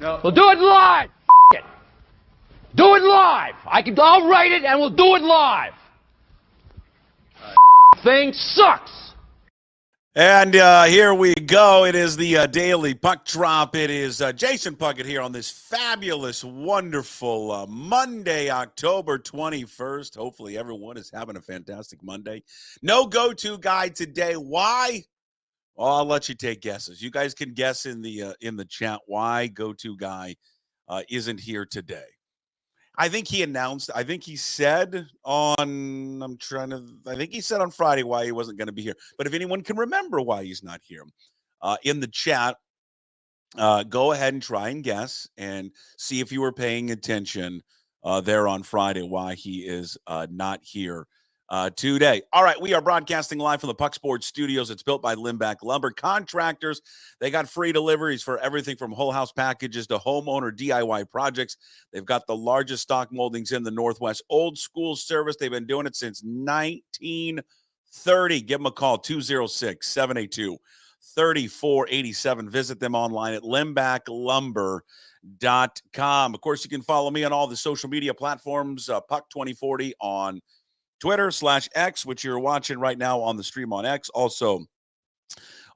No. We'll do it live. It. Do it live. I'll write it and we'll do it live. Thing sucks. And here we go. It is the Daily Puck Drop. It is Jason Puckett here on this fabulous, wonderful Monday, October 21st. Hopefully everyone is having a fantastic Monday. No go-to guy today. Why? Well, I'll let you take guesses. You guys can guess in the chat why go-to guy isn't here today. I think he said on Friday why he wasn't going to be here. But if anyone can remember why he's not here, in the chat, go ahead and try and guess and see if you were paying attention there on Friday why he is not here today. All right, we are broadcasting live from the Puck Sports Studios. It's built by Limbach Lumber Contractors. They got free deliveries for everything from whole house packages to homeowner DIY projects. They've got the largest stock moldings in the Northwest. Old school service. They've been doing it since 1930. Give them a call, 206-782-3487. Visit them online at limbachlumber.com. Of course, you can follow me on all the social media platforms, Puck2040 on Twitter/X, which you're watching right now on the stream on X. Also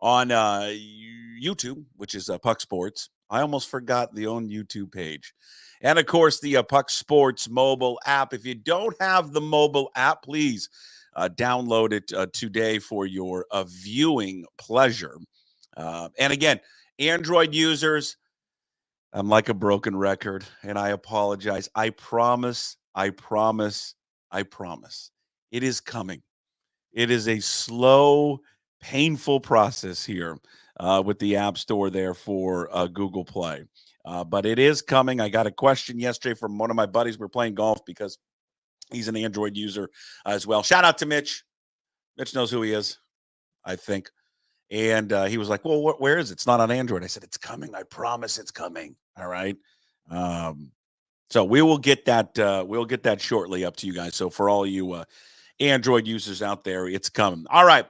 on YouTube, which is Puck Sports. I almost forgot the own YouTube page. And, of course, the Puck Sports mobile app. If you don't have the mobile app, please download it today for your viewing pleasure. And, again, Android users, I'm like a broken record, and I apologize. I promise. It is coming. It is a slow, painful process here with the App Store there for Google Play. But it is coming. I got a question yesterday from one of my buddies. We're playing golf because he's an Android user as well. Shout out to Mitch. Mitch knows who he is, I think. And he was like, well, where is it? It's not on Android. I said, it's coming. I promise it's coming. All right. So we will get that. We'll get that shortly up to you guys. So for all you Android users out there, it's coming. All right.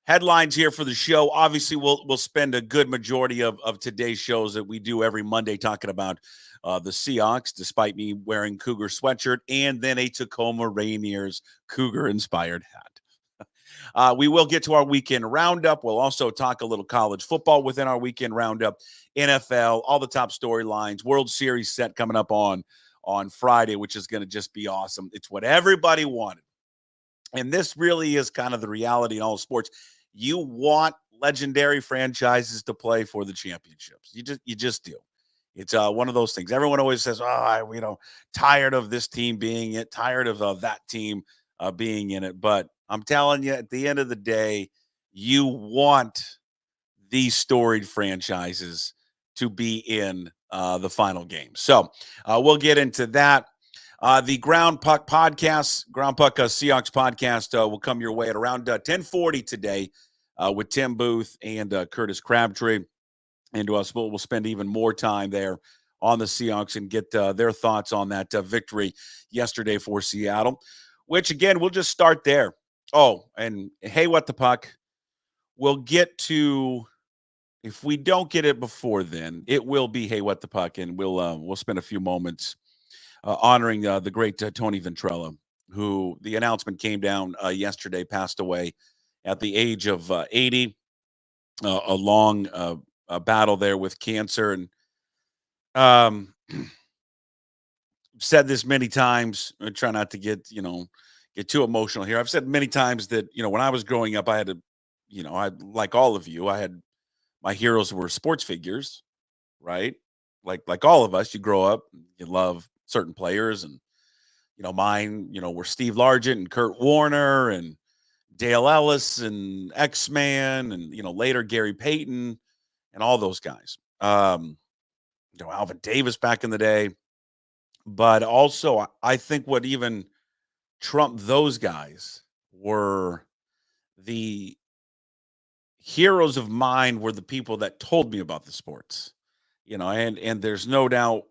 Headlines here for the show. Obviously, we'll spend a good majority of today's shows that we do every Monday talking about the Seahawks, despite me wearing Cougar sweatshirt and then a Tacoma Rainiers Cougar-inspired hat. We will get to our weekend roundup. We'll also talk a little college football within our weekend roundup, NFL, all the top storylines, World Series set coming up on Friday, which is going to just be awesome. It's what everybody wanted. And this really is kind of the reality in all sports. You want legendary franchises to play for the championships. You just do. It's one of those things. Everyone always says, tired of this team being it, tired of that team being in it. But I'm telling you, at the end of the day, you want these storied franchises to be in the final game. So we'll get into that. The Ground Puck Podcast, Ground Puck Seahawks Podcast will come your way at around 10:40 today with Tim Booth and Curtis Crabtree. And we'll spend even more time there on the Seahawks and get their thoughts on that victory yesterday for Seattle, which, again, we'll just start there. Oh, and hey, what the puck? We'll get to, if we don't get it before then, it will be hey, what the puck, and we'll spend a few moments honoring the great Tony Ventrella, who the announcement came down yesterday, passed away at the age of 80, a long battle there with cancer. And said this many times. I try not to get too emotional here. I've said many times that, when I was growing up, I had to, like all of you, I had my heroes were sports figures, right? Like all of us, you grow up, you love certain players, and mine were Steve Largent and Kurt Warner and Dale Ellis and X-Man and later Gary Payton and all those guys, Alvin Davis back in the day. But also I think what even trumped those guys were the heroes of mine were the people that told me about the sports, and there's no doubt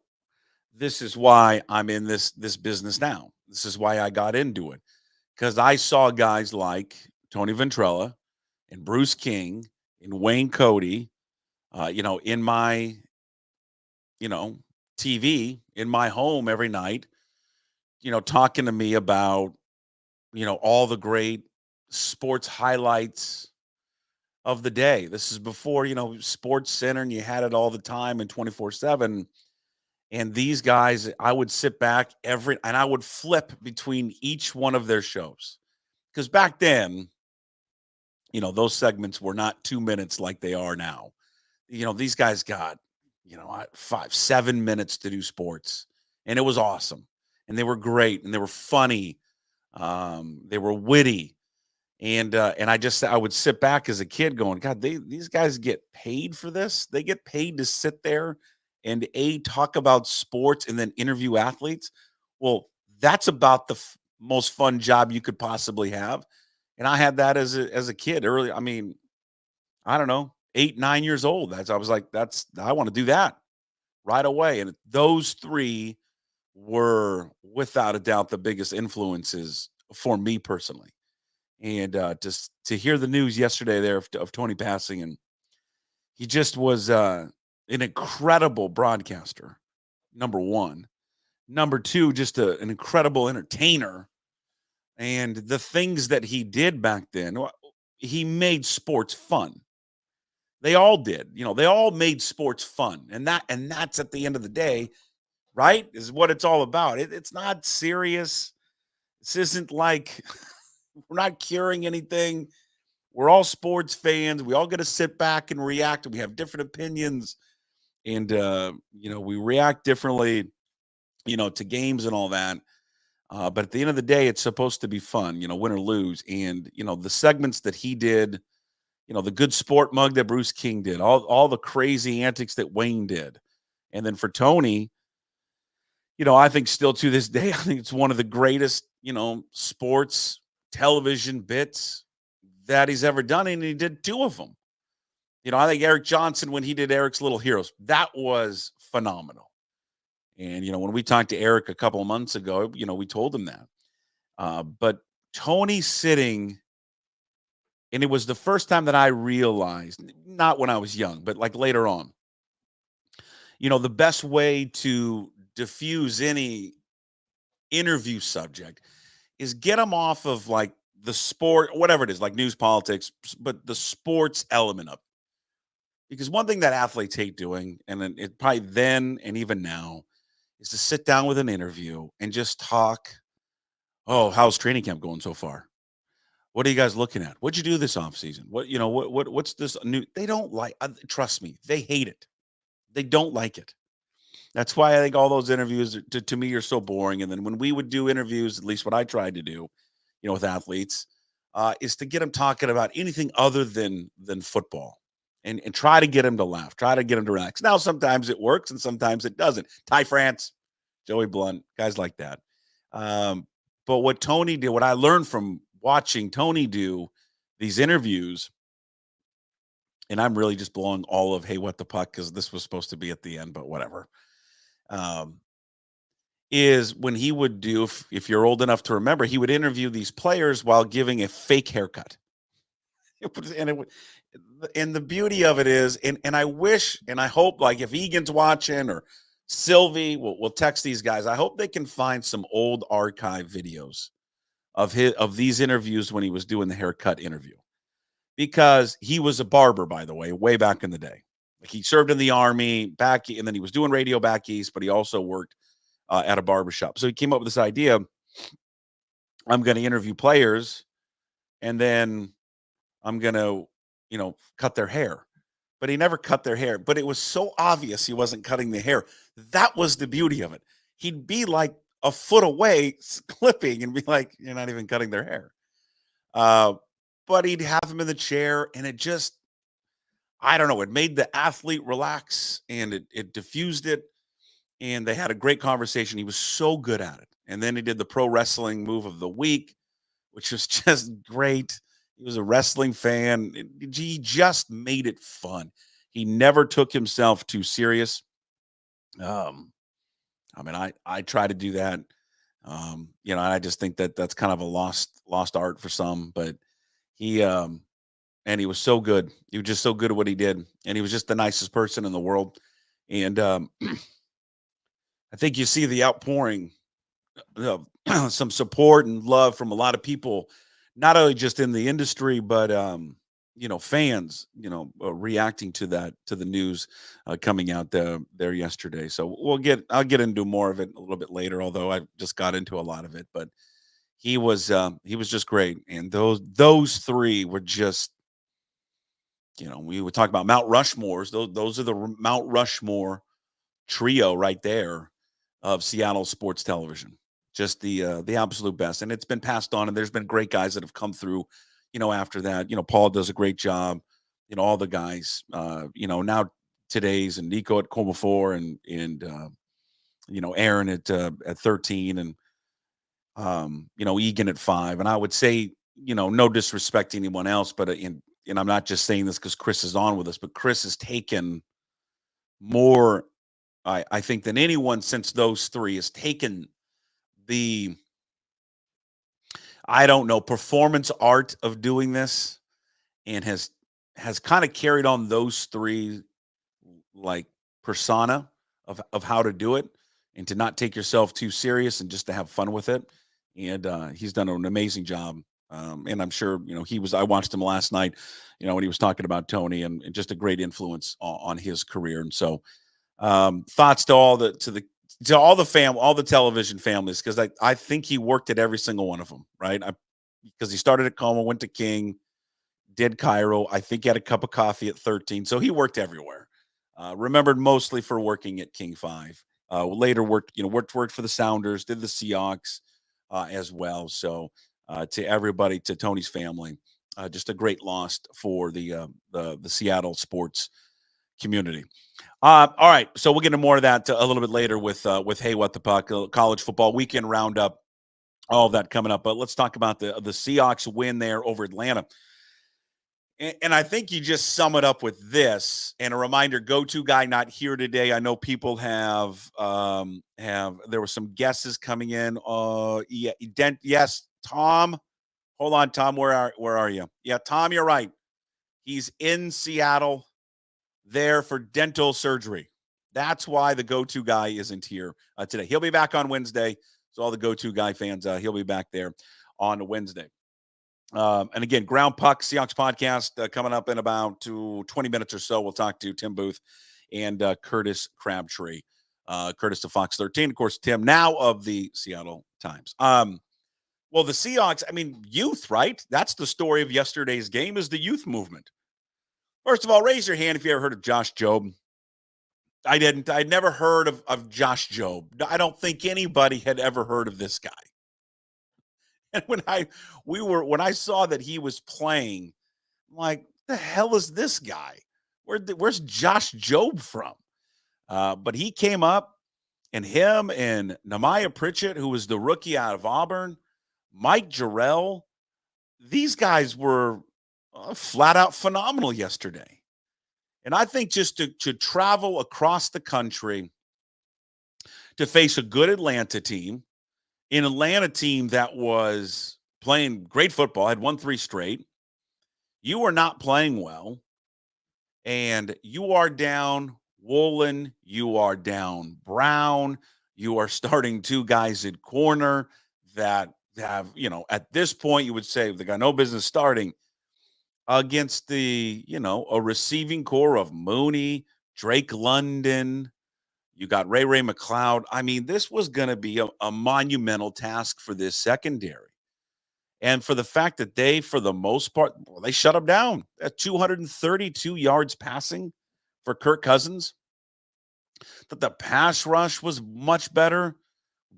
this is why I'm in this business now. This is why I got into it, because I saw guys like Tony Ventrella and Bruce King and Wayne Cody, in my TV in my home every night, talking to me about, all the great sports highlights of the day. This is before, Sports Center and you had it all the time and 24/7. And these guys, I would sit back and I would flip between each one of their shows. Because back then, those segments were not 2 minutes like they are now. These guys got, 5, 7 minutes to do sports. And it was awesome. And they were great. And they were funny. They were witty. And I would sit back as a kid going, God, these guys get paid for this. They get paid to sit there and talk about sports and then interview athletes. Well, that's about the most fun job you could possibly have. And I had that as a kid early. I mean, I don't know, 8, 9 years old. I was like, I want to do that right away. And those three were without a doubt the biggest influences for me personally. And just to hear the news yesterday there of Tony passing, and he just was an incredible broadcaster, number one. Number two, just an incredible entertainer. And the things that he did back then, he made sports fun. They all did. They all made sports fun. And that's at the end of the day, right, is what it's all about. It's not serious. This isn't like we're not curing anything. We're all sports fans. We all get to sit back and react. We have different opinions. And, we react differently, to games and all that. But at the end of the day, it's supposed to be fun, win or lose. And, the segments that he did, the good sport mug that Bruce King did, all the crazy antics that Wayne did. And then for Tony, I think still to this day, I think it's one of the greatest, sports television bits that he's ever done. And he did 2 of them. I think Eric Johnson, when he did Eric's Little Heroes, that was phenomenal. And, when we talked to Eric a couple of months ago, we told him that. But Tony sitting, and it was the first time that I realized, not when I was young, but like later on, the best way to diffuse any interview subject is get them off of like the sport, whatever it is, like news, politics, but the sports element of it. Because one thing that athletes hate doing, and then it probably then and even now, is to sit down with an interview and just talk. Oh, how's training camp going so far? What are you guys looking at? What'd you do this offseason? What's this new? They don't like, trust me, they hate it. They don't like it. That's why I think all those interviews to me are so boring. And then when we would do interviews, at least what I tried to do, with athletes, is to get them talking about anything other than football. And try to get him to laugh, try to get him to relax. Now, sometimes it works and sometimes it doesn't. Ty France, Joey Blunt, guys like that. But what Tony did, what I learned from watching Tony do these interviews, and I'm really just blowing all of, hey, what the puck, because this was supposed to be at the end, but whatever, is when he would do, if you're old enough to remember, he would interview these players while giving a fake haircut. And the beauty of it is, and I wish, and I hope, like if Egan's watching or Sylvie, we'll text these guys. I hope they can find some old archive videos of these interviews when he was doing the haircut interview, because he was a barber, by the way, way back in the day. Like he served in the Army back, and then he was doing radio back east, but he also worked at a barbershop. So he came up with this idea: I'm going to interview players, and then I'm going to, cut their hair. But he never cut their hair. But it was so obvious he wasn't cutting the hair. That was the beauty of it. He'd be like a foot away clipping and be like, you're not even cutting their hair. But he'd have him in the chair, and it just, I don't know, it made the athlete relax, and it diffused it. And they had a great conversation. He was so good at it. And then he did the pro wrestling move of the week, which was just great. He was a wrestling fan. He just made it fun. He never took himself too serious. I try to do that. I just think that that's kind of a lost art for some, but he was so good. He was just so good at what he did. And he was just the nicest person in the world. And I think you see the outpouring of some support and love from a lot of people, not only just in the industry, but fans, reacting to the news coming out there yesterday. So I'll get into more of it a little bit later, although I just got into a lot of it. But he was just great, and those three were just, we would talk about Mount Rushmores. Those are the Mount Rushmore trio right there of Seattle sports television. Just the absolute best, and it's been passed on. And there's been great guys that have come through, after that. Paul does a great job. All the guys. Now today's and Nico at Coma 4 and Aaron at 13 and Egan at 5. And I would say, no disrespect to anyone else, but and I'm not just saying this because Chris is on with us, but Chris has taken more, I think, than anyone since those three has taken the, I don't know, performance art of doing this, and has kind of carried on those three like persona of how to do it, and to not take yourself too serious and just to have fun with it. And he's done an amazing job. And I'm sure, I watched him last night, when he was talking about Tony, and just a great influence on his career. And so thoughts to all the television families, because I think he worked at every single one of them, right? Because he started at Coma, went to King, did Cairo. I think he had a cup of coffee at 13. So he worked everywhere. Remembered mostly for working at King 5. Later worked for the Sounders, did the Seahawks as well. So to everybody, to Tony's family, just a great loss for the Seattle sports community. All right, so we'll get into more of that a little bit later with Hey What the Puck, college football weekend roundup, all of that coming up. But let's talk about the Seahawks win there over Atlanta. And I think you just sum it up with this. And a reminder, go-to guy not here today. I know people have there were some guesses coming in. Yes, Tom. Hold on, Tom. Where are you? Yeah, Tom, you're right. He's in Seattle there for dental surgery. That's why the go-to guy isn't here today. He'll be back on Wednesday. So all the go-to guy fans, he'll be back there on Wednesday. And again, Ground Puck, Seahawks Podcast, coming up in about 20 minutes or so. We'll talk to Tim Booth and Curtis Crabtree. Curtis of Fox 13, of course, Tim now of the Seattle Times. Well, the Seahawks, youth, right? That's the story of yesterday's game, is the youth movement. First of all, raise your hand if you ever heard of Josh Jobe. I didn't. I'd never heard of Josh Jobe. I don't think anybody had ever heard of this guy. And when I saw that he was playing, I'm like, the hell is this guy? Where's Josh Jobe from? But he came up, and him and Nehemiah Pritchett, who was the rookie out of Auburn, Mike Jerrell, these guys were flat out phenomenal yesterday. And I think just to travel across the country to face a good Atlanta team, an Atlanta team that was playing great football, had won 3 straight. You are not playing well, and you are down Woolen, you are down Brown, you are starting 2 guys at corner that have, at this point you would say they got no business starting against the, a receiving core of Mooney, Drake London. You got Ray McLeod. This was going to be a monumental task for this secondary. And for the fact that they, for the most part, they shut them down at 232 yards passing for Kirk Cousins. That the pass rush was much better.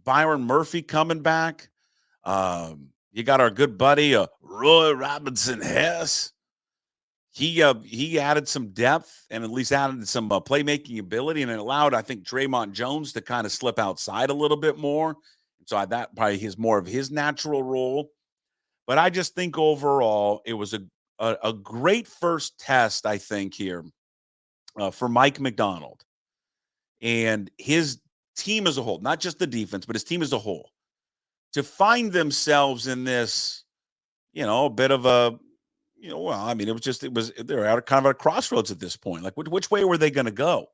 Byron Murphy coming back. You got our good buddy, Roy Robinson Hess. He added some depth and at least added some playmaking ability, and it allowed, I think, Draymond Jones to kind of slip outside a little bit more. So that probably is more of his natural role. But I just think overall it was a great first test, I think, here for Mike Macdonald and his team as a whole, not just the defense, but his team as a whole, to find themselves in this, a bit of a, it was they're at kind of a crossroads at this point. Like, which way were they going to go?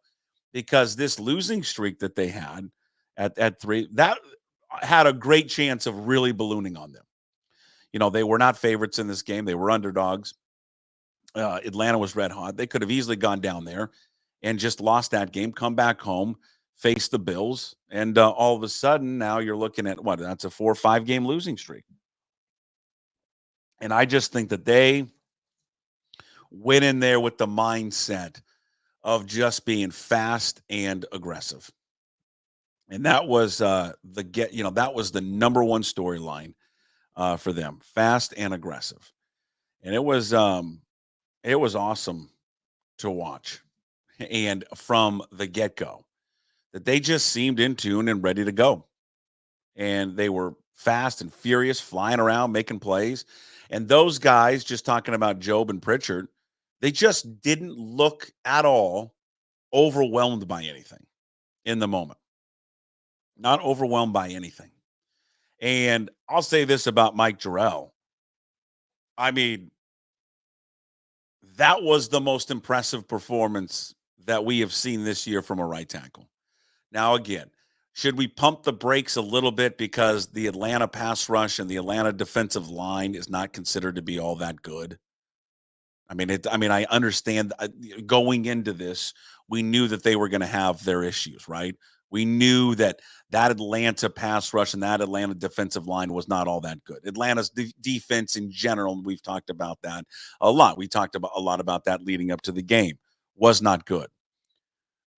because this losing streak that they had at 3, that had a great chance of really ballooning on them. They were not favorites in this game. They were underdogs. Atlanta was red hot. They could have easily gone down there and just lost that game, come back home, face the Bills, and all of a sudden now you're looking at what? That's a 4 or 5 game losing streak. And I just think that they went in there with the mindset of just being fast and aggressive. And that was that was the number one storyline for them, fast and aggressive. And it was awesome to watch. And from the get-go, that they just seemed in tune and ready to go. And they were fast and furious, flying around, making plays. And those guys, just talking about Job and Pritchard, they just didn't look at all overwhelmed by anything in the moment. Not overwhelmed by anything. And I'll say this about Mike Jerrell. I mean, that was the most impressive performance that we have seen this year from a right tackle. Now, again, should we pump the brakes a little bit because the Atlanta pass rush and the Atlanta defensive line is not considered to be all that good? I understand going into this, we knew that they were going to have their issues, right? We knew that Atlanta pass rush and that Atlanta defensive line was not all that good. Atlanta's defense in general, we've talked about that a lot. We talked about a lot about that leading up to the game, was not good.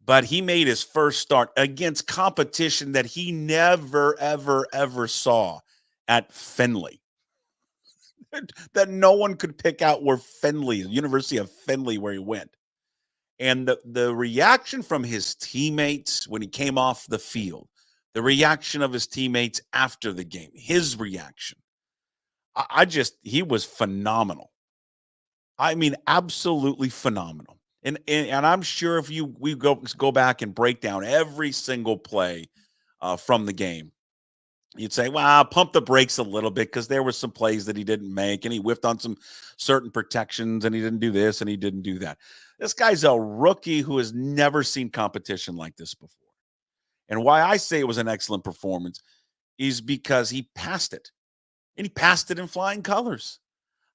But he made his first start against competition that he never, ever, ever saw at Fenley. That no one could pick out where Fenley, the University of Fenley, where he went. And the reaction from his teammates when he came off the field, the reaction of his teammates after the game, his reaction, he was phenomenal. I mean, absolutely phenomenal. And I'm sure if we go back and break down every single play from the game, you'd say, well, pump the brakes a little bit because there were some plays that he didn't make and he whiffed on some certain protections and he didn't do this and he didn't do that. This guy's a rookie who has never seen competition like this before. And why I say it was an excellent performance is because he passed it. And he passed it in flying colors.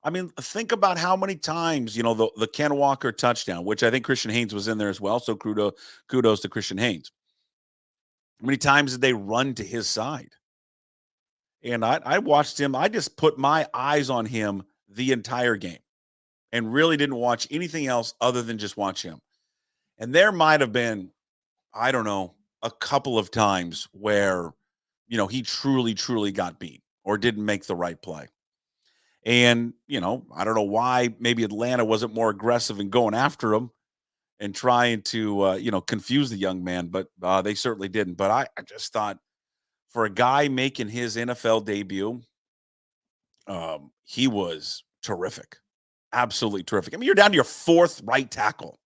I mean, think about how many times, the Ken Walker touchdown, which I think Christian Haynes was in there as well. So kudos to Christian Haynes. How many times did they run to his side? And I watched him. I just put my eyes on him the entire game and really didn't watch anything else other than just watch him. And there might have been, I don't know, a couple of times where, he truly, truly got beat or didn't make the right play. And, I don't know why maybe Atlanta wasn't more aggressive in going after him and trying to, confuse the young man, but they certainly didn't. But I just thought for a guy making his NFL debut, he was terrific. Absolutely terrific. I mean, you're down to your fourth right tackle,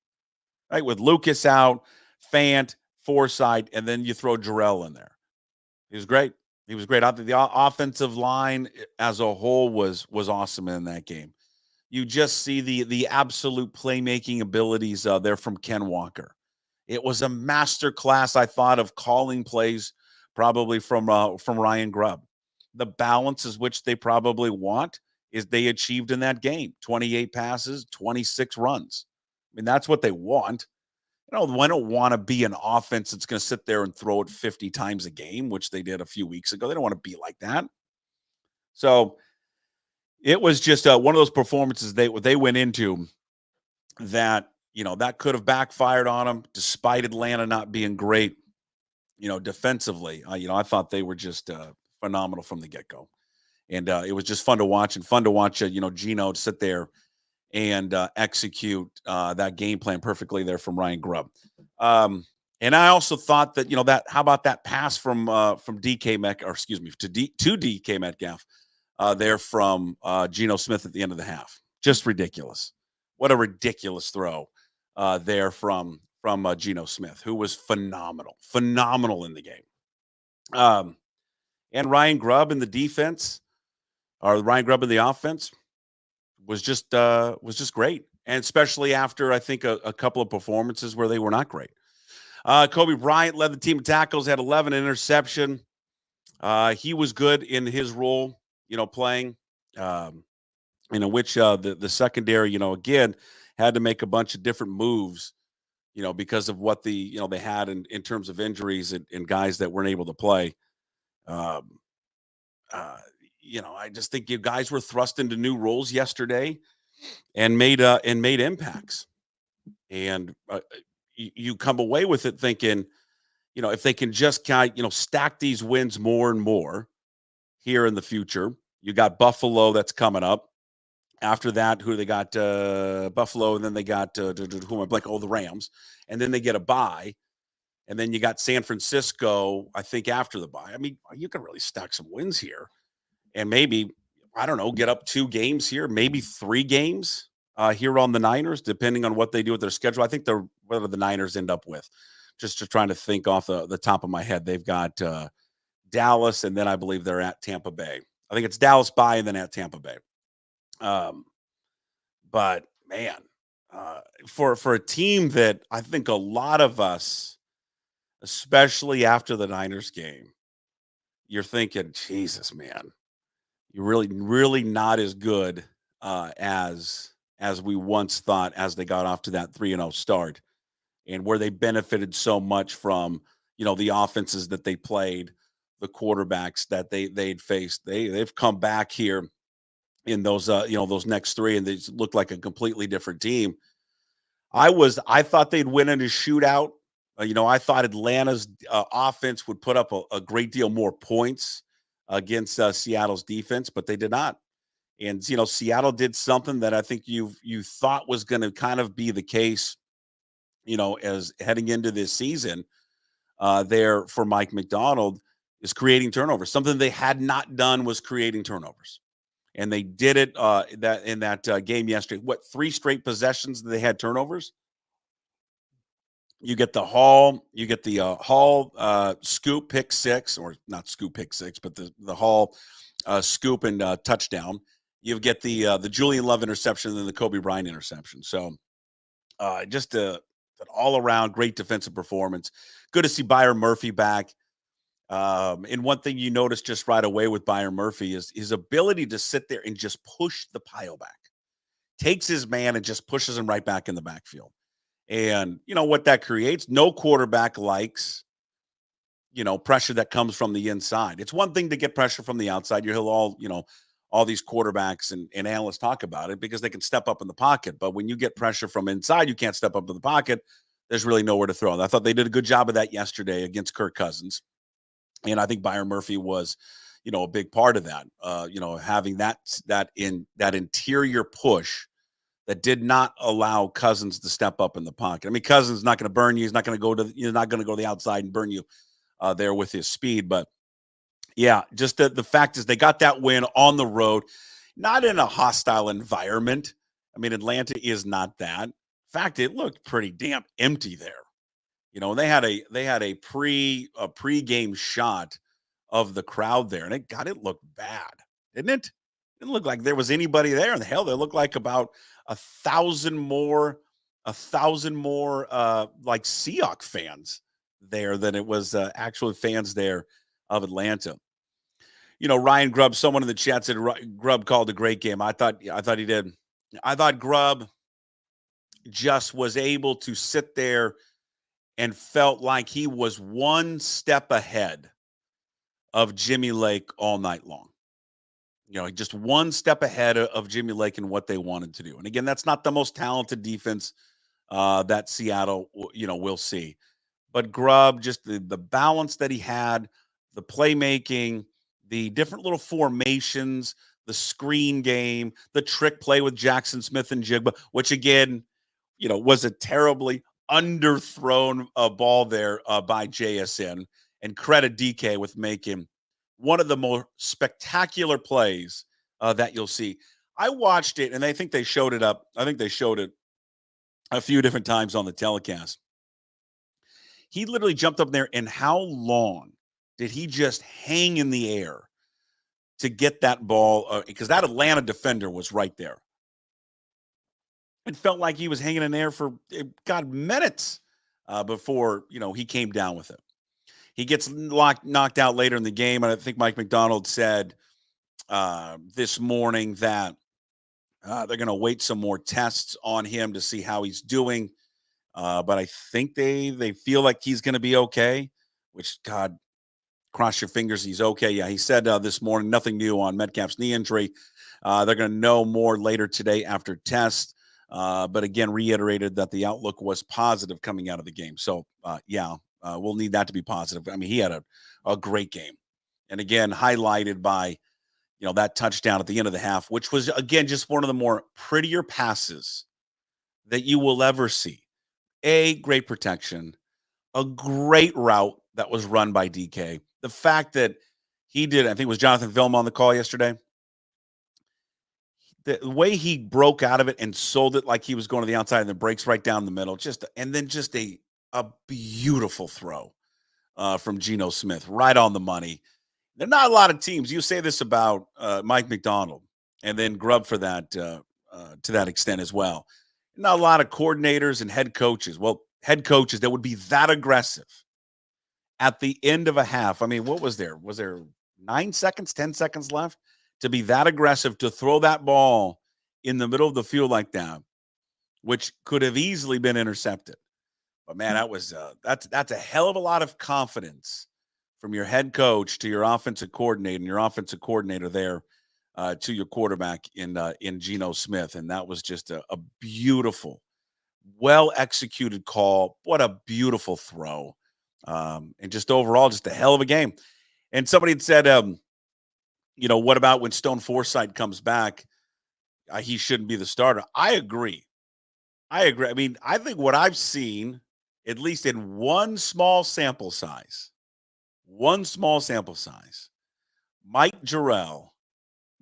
right? With Lucas out, Fant, Forsythe, and then you throw Jerrell in there. He was great. He was great. The offensive line as a whole was awesome in that game. You just see the absolute playmaking abilities there from Ken Walker. It was a master class, I thought, of calling plays, probably from Ryan Grubb. The balances which they probably want is they achieved in that game. 28 passes, 26 runs. I mean, that's what they want. I don't want to be an offense that's going to sit there and throw it 50 times a game, which they did a few weeks ago. They don't want to be like that. So it was just one of those performances they went into that, that could have backfired on them despite Atlanta not being great, defensively. I thought they were just phenomenal from the get-go. And it was just fun to watch Geno sit there and execute that game plan perfectly there from Ryan Grubb. And I also thought that, how about that pass from DK Metcalf, or excuse me, to DK Metcalf there from Geno Smith at the end of the half. Just ridiculous. What a ridiculous throw there from Geno Smith, who was phenomenal in the game. And Ryan Grubb in the defense, or Ryan Grubb in the offense, was just great. And especially after, I think, a couple of performances where they were not great. Kobe Bryant led the team in tackles, had 11 interception. He was good in his role, playing, in which the secondary, again, had to make a bunch of different moves, because of what they had in terms of injuries and guys that weren't able to play. Um, I just think you guys were thrust into new roles yesterday and made impacts. And you come away with it thinking, if they can just stack these wins more and more here in the future. You got Buffalo that's coming up. After that, who they got? Buffalo, and then they got who am I blank? Oh, the Rams, and then they get a bye, and then you got San Francisco. I think after the bye. I mean, you can really stack some wins here, and maybe I don't know, get up 2 games here, maybe 3 games here on the Niners, depending on what they do with their schedule. I think whatever the Niners end up with. Just trying to think off the top of my head, they've got Dallas, and then I believe they're at Tampa Bay. I think it's Dallas bye and then at Tampa Bay. But man, for a team that I think a lot of us, especially after the Niners game, you're thinking, Jesus, man, you're really not as good as we once thought as they got off to that 3-0 start, and where they benefited so much from, the offenses that they played, the quarterbacks that they'd faced. They've come back here in those those next 3, and they looked like a completely different team. I thought they'd win in a shootout. I thought Atlanta's offense would put up a great deal more points against Seattle's defense, but they did not. And Seattle did something that I think you thought was going to kind of be the case, as heading into this season. There for Mike Macdonald is creating turnovers. Something they had not done was creating turnovers. And they did it in that game yesterday. 3 straight possessions that they had turnovers? You get the Hall scoop pick 6, or not scoop pick 6, but the Hall scoop and touchdown. You get the Julian Love interception and then the Kobe Bryant interception. So just an all-around great defensive performance. Good to see Byron Murphy back. And one thing you notice just right away with Byron Murphy is his ability to sit there and just push the pile back. Takes his man and just pushes him right back in the backfield. And what that creates, no quarterback likes, pressure that comes from the inside. It's one thing to get pressure from the outside. You hear all these quarterbacks and analysts talk about it because they can step up in the pocket. But when you get pressure from inside, you can't step up in the pocket. There's really nowhere to throw. I thought they did a good job of that yesterday against Kirk Cousins. And I think Byron Murphy was, a big part of that, having that interior push that did not allow Cousins to step up in the pocket. I mean, Cousins is not going to burn you. He's not going to go to the outside and burn you there with his speed. But yeah, just the fact is they got that win on the road, not in a hostile environment. I mean, Atlanta is not that. In fact, it looked pretty damn empty there. They had a pre-game shot of the crowd there, and it looked bad, didn't it? It didn't look like there was anybody there. And hell, there looked like about 1,000 more like Seahawks fans there than it was actual fans there of Atlanta. Ryan Grubb, someone in the chat said Grubb called a great game. I thought he did. I thought Grubb just was able to sit there and felt like he was one step ahead of Jimmy Lake all night long. Just one step ahead of Jimmy Lake and what they wanted to do. And again, that's not the most talented defense that Seattle, will see. But Grubb, just the balance that he had, the playmaking, the different little formations, the screen game, the trick play with Jackson Smith and Jigba, which again, was a terribly underthrown ball there by JSN, and credit DK with making one of the more spectacular plays that you'll see. I watched it, and I think they showed it up. I think they showed it a few different times on the telecast. He literally jumped up there, and how long did he just hang in the air to get that ball? Because that Atlanta defender was right there. It felt like he was hanging in there for, minutes before, he came down with it. He gets knocked out later in the game, and I think Mike Macdonald said this morning that they're going to wait some more tests on him to see how he's doing. But I think they feel like he's going to be okay, which, God, cross your fingers he's okay. Yeah, he said this morning, nothing new on Metcalf's knee injury. They're going to know more later today after tests. But again, reiterated that the outlook was positive coming out of the game. So, we'll need that to be positive. I mean, he had a great game. And again, highlighted by, that touchdown at the end of the half, which was, again, just one of the more prettier passes that you will ever see. Great protection, a great route that was run by DK. The fact that he did, I think it was Jonathan Vilma on the call yesterday, the way he broke out of it and sold it like he was going to the outside and then breaks right down the middle, and then a beautiful throw from Geno Smith, right on the money. There are not a lot of teams. You say this about Mike Macdonald and then Grubb for that to that extent as well. Not a lot of coordinators and head coaches. Well, head coaches that would be that aggressive at the end of a half. I mean, what was there? Was there 9 seconds, 10 seconds left to be that aggressive to throw that ball in the middle of the field like that, which could have easily been intercepted? But man, that was that's a hell of a lot of confidence from your head coach to your offensive coordinator, and your offensive coordinator there to your quarterback in Geno Smith. And that was just a beautiful, well-executed call. What a beautiful throw. And just overall, just a hell of a game. And somebody had said, what about when Stone Forsythe comes back? He shouldn't be the starter. I agree. I mean, I think what I've seen, at least in one small sample size, Mike Jerrell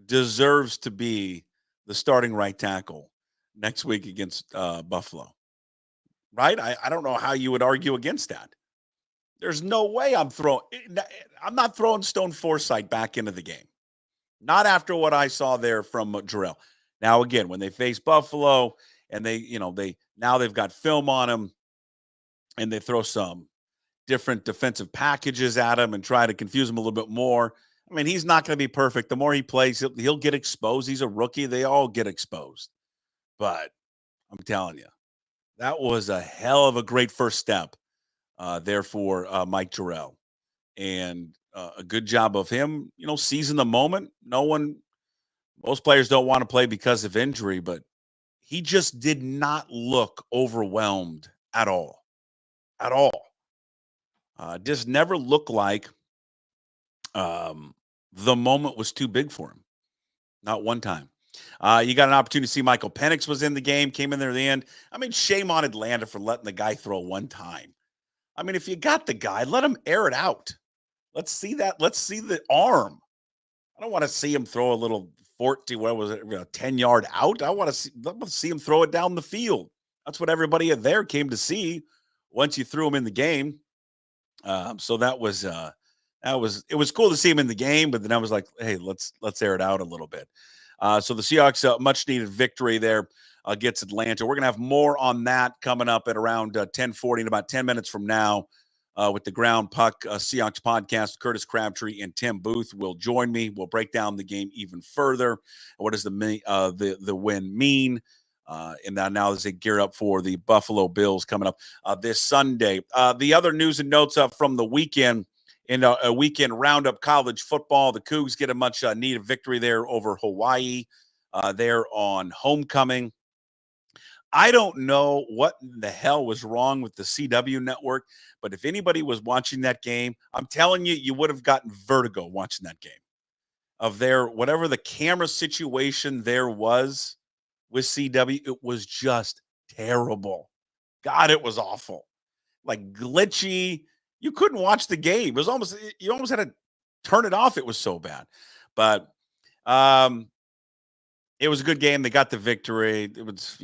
deserves to be the starting right tackle next week against Buffalo. Right? I don't know how you would argue against that. There's no way I'm not throwing Stone Forsythe back into the game. Not after what I saw there from Jerrell. Now, again, when they face Buffalo and they've got film on him and they throw some different defensive packages at him and try to confuse him a little bit more. I mean, he's not going to be perfect. The more he plays, he'll get exposed. He's a rookie. They all get exposed. But I'm telling you, that was a hell of a great first step there for Mike Jerrell. And a good job of him, seizing the moment. Most players don't want to play because of injury, but he just did not look overwhelmed at all. At all. Just never looked like the moment was too big for him. Not one time. You got an opportunity to see Michael Penix was in the game, came in there at the end. I mean, shame on Atlanta for letting the guy throw one time. I mean, if you got the guy, let him air it out. Let's see that. Let's see the arm. I don't want to see him throw a little 10-yard out. I want to see him throw it down the field. That's what everybody there came to see once you threw him in the game. So it was cool to see him in the game, but then I was like, hey, let's air it out a little bit. So the Seahawks, much needed victory there against Atlanta. We're going to have more on that coming up at around 10:40 in about 10 minutes from now with the Ground Puck Seahawks podcast. Curtis Crabtree and Tim Booth will join me. We'll break down the game even further. What does the win mean? And now as they gear up for the Buffalo Bills coming up this Sunday. The other news and notes from the weekend, in a weekend roundup college football, the Cougs get a much needed victory there over Hawaii there on homecoming. I don't know what in the hell was wrong with the CW network, but if anybody was watching that game, I'm telling you, you would have gotten vertigo watching that game. Of whatever the camera situation there was with CW, it was just terrible. God, it was awful. Like glitchy. You couldn't watch the game. You almost had to turn it off. It was so bad. But it was a good game. They got the victory. It was,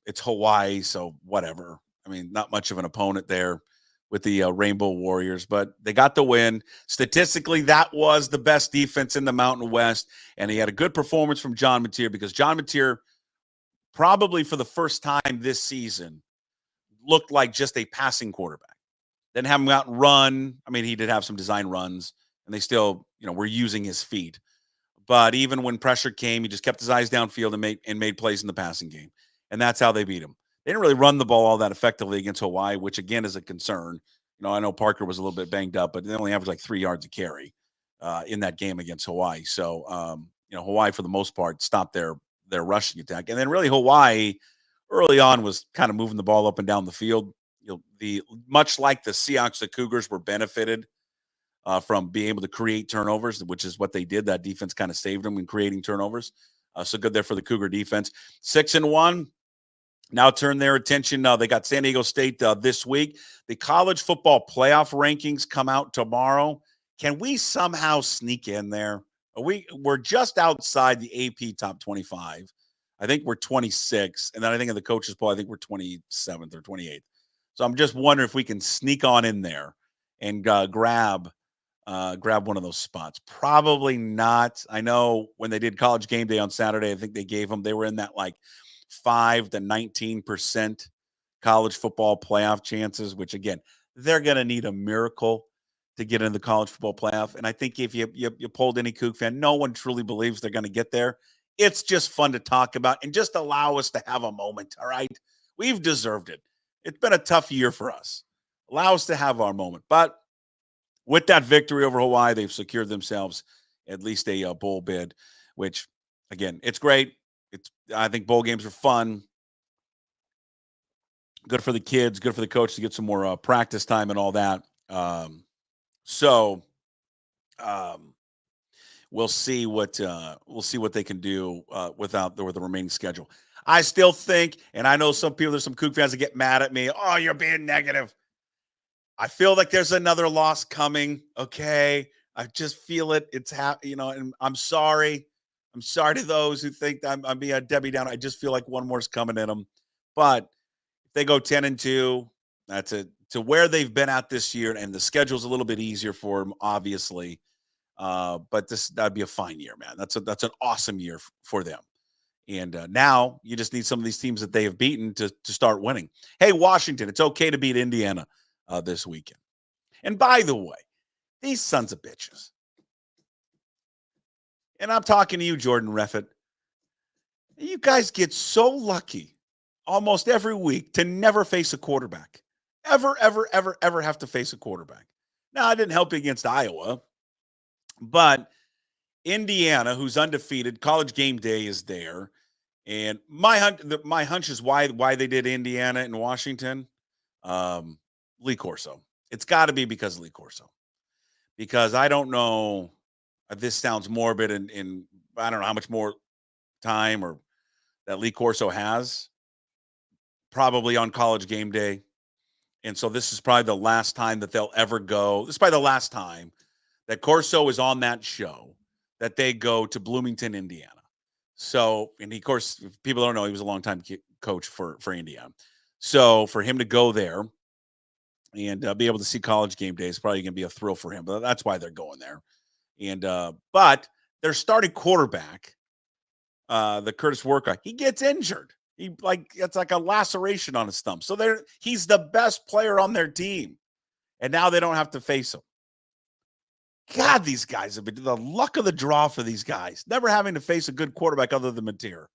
it's Hawaii, so whatever. I mean, not much of an opponent there with the Rainbow Warriors, but they got the win. Statistically, that was the best defense in the Mountain West, and he had a good performance from John Mateer, because John Mateer, probably for the first time this season, looked like just a passing quarterback. Didn't have him out and run. I mean, he did have some design runs, and they still, were using his feet. But even when pressure came, he just kept his eyes downfield and made plays in the passing game. And that's how they beat him. They didn't really run the ball all that effectively against Hawaii, which, again, is a concern. I know Parker was a little bit banged up, but they only averaged like 3 yards a carry in that game against Hawaii. So, Hawaii, for the most part, stopped their rushing attack. And then really Hawaii early on was kind of moving the ball up and down the field. Much like the Seahawks, the Cougars were benefited from being able to create turnovers, which is what they did. That defense kind of saved them in creating turnovers. So good there for the Cougar defense. 6-1. Now turn their attention. They got San Diego State this week. The college football playoff rankings come out tomorrow. Can we somehow sneak in there? We're just outside the AP top 25. I think we're 26. And then I think in the coaches poll, I think we're 27th or 28th. So I'm just wondering if we can sneak on in there and grab one of those spots. Probably not. I know when they did College Game Day on Saturday, I think they were in that like 5 to 19% college football playoff chances, which again, they're going to need a miracle to get into the college football playoff. And I think if you polled any Coug fan, no one truly believes they're going to get there. It's just fun to talk about and just allow us to have a moment. All right. We've deserved it. It's been a tough year for us. Allow us to have our moment. But with that victory over Hawaii, they've secured themselves at least a bowl bid, which, again, it's great. I think bowl games are fun. Good for the kids, good for the coach to get some more practice time and all that. So we'll see what they can do with the remaining schedule. I still think, and I know there's some Coug fans that get mad at me. Oh, you're being negative. I feel like there's another loss coming. Okay. I just feel it. It's and I'm sorry. I'm sorry to those who think I'm being a Debbie Downer. I just feel like one more's coming in them. But if they go 10-2, that's it. To where they've been at this year, and the schedule's a little bit easier for them, obviously. But that'd be a fine year, man. That's an awesome year for them. And now you just need some of these teams that they have beaten to start winning. Hey, Washington, it's okay to beat Indiana this weekend. And by the way, these sons of bitches. And I'm talking to you, Jordan Reffett. You guys get so lucky almost every week to never face a quarterback. Ever have to face a quarterback. Now, I didn't help you against Iowa, but Indiana, who's undefeated, College Game Day is there. And my hunch is why they did Indiana and Washington. Lee Corso. It's got to be because of Lee Corso. Because I don't know if this sounds morbid and I don't know how much more time or that Lee Corso has. Probably on College Game Day. And so this is probably the last time that they'll ever go. This is probably the last time that Corso is on that show that they go to Bloomington, Indiana. So, and of course, if people don't know, he was a longtime coach for Indiana. So for him to go there and be able to see College Game Day is probably going to be a thrill for him. But that's why they're going there. And but their starting quarterback, the Curtis Worker, he gets injured. It's like a laceration on his thumb. So he's the best player on their team. And now they don't have to face him. God, these guys have been the luck of the draw for these guys. Never having to face a good quarterback other than Mateer.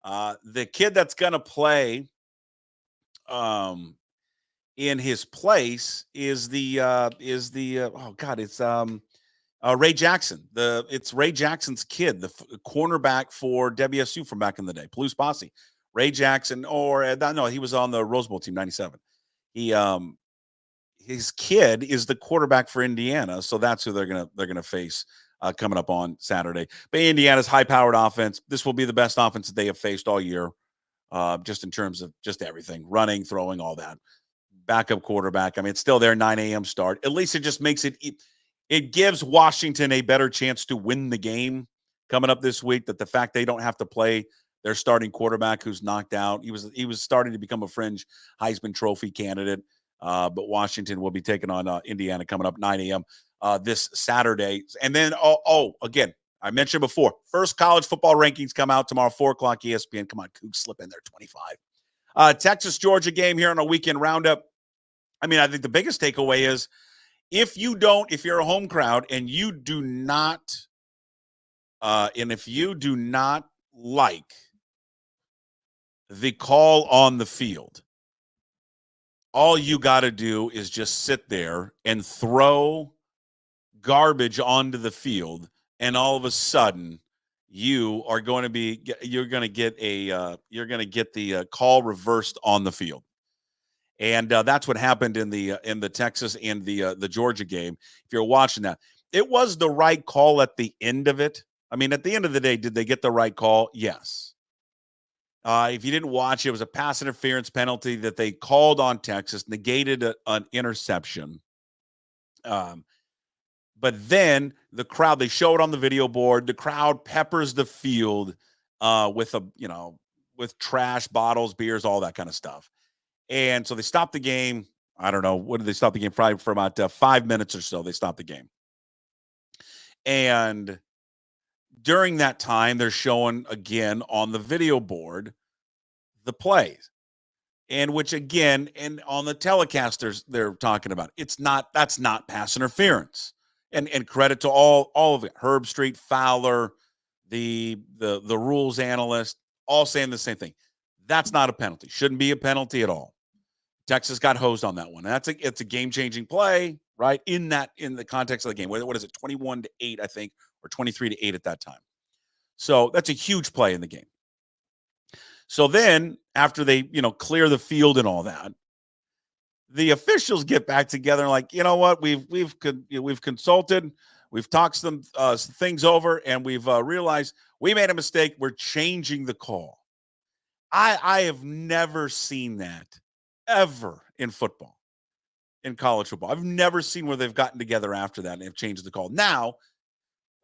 The kid that's going to play in his place is Ray Jackson. It's Ray Jackson's kid, the cornerback for WSU from back in the day, Palouse Posse. Ray Jackson, he was on the Rose Bowl team, 97. His kid is the quarterback for Indiana, so that's who they're gonna face coming up on Saturday. But Indiana's high-powered offense. This will be the best offense that they have faced all year, just in terms of just everything, running, throwing, all that. Backup quarterback. I mean, it's still their 9 a.m. start. At least it just makes it gives Washington a better chance to win the game coming up this week. That the fact they don't have to play their starting quarterback who's knocked out. He was starting to become a fringe Heisman Trophy candidate. But Washington will be taking on Indiana coming up 9 a.m. This Saturday. And then, again, I mentioned before, first college football rankings come out tomorrow, 4 o'clock ESPN. Come on, Cougs, slip in there, 25. Texas Georgia game here on a weekend roundup. I mean, I think the biggest takeaway is if you're a home crowd and you do not like the call on the field, all you got to do is just sit there and throw garbage onto the field, and all of a sudden you're going to get the call reversed on the field. And that's what happened in the Texas and the Georgia game. If you're watching that, it was the right call at the end of it. I mean, at the end of the day, did they get the right call? Yes. If you didn't watch, it was a pass interference penalty that they called on Texas, negated an interception. But then the crowd, they show it on the video board. The crowd peppers the field with trash, bottles, beers, all that kind of stuff. And so they stopped the game. I don't know. What did they stop the game? Probably for about 5 minutes or so. They stopped the game. And during that time, they're showing again on the video board the plays. And which again, and on the telecasters, they're talking about that's not pass interference. And credit to all of it. Herb Street, Fowler, the rules analyst, all saying the same thing. That's not a penalty. Shouldn't be a penalty at all. Texas got hosed on that one. It's a game-changing play, right? In the context of the game. What is it? 21-8, I think, or 23-8 at that time. So that's a huge play in the game. So then after they, clear the field and all that, the officials get back together and like, you know what? We've consulted, we've talked some things over, and we've realized we made a mistake. We're changing the call. I have never seen that ever in football, in college football. I've never seen where they've gotten together after that and have changed the call. Now,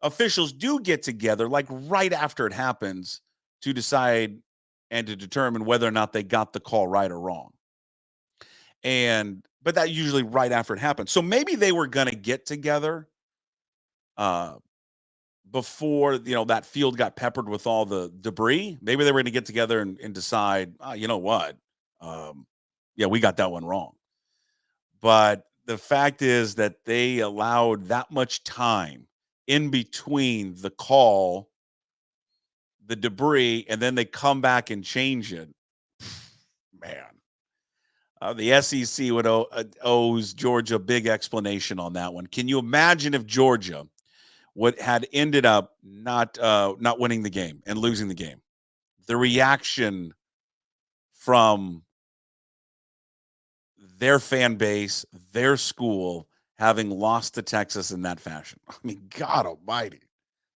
officials do get together like right after it happens to decide and to determine whether or not they got the call right or wrong. But that usually right after it happens. So maybe they were going to get together before, that field got peppered with all the debris. Maybe they were going to get together and decide, you know what? We got that one wrong. But the fact is that they allowed that much time in between the call, the debris, and then they come back and change it. Man. The SEC owes Georgia a big explanation on that one. Can you imagine if Georgia had ended up not winning the game and losing the game? The reaction from their fan base, their school, having lost to Texas in that fashion. I mean, God almighty.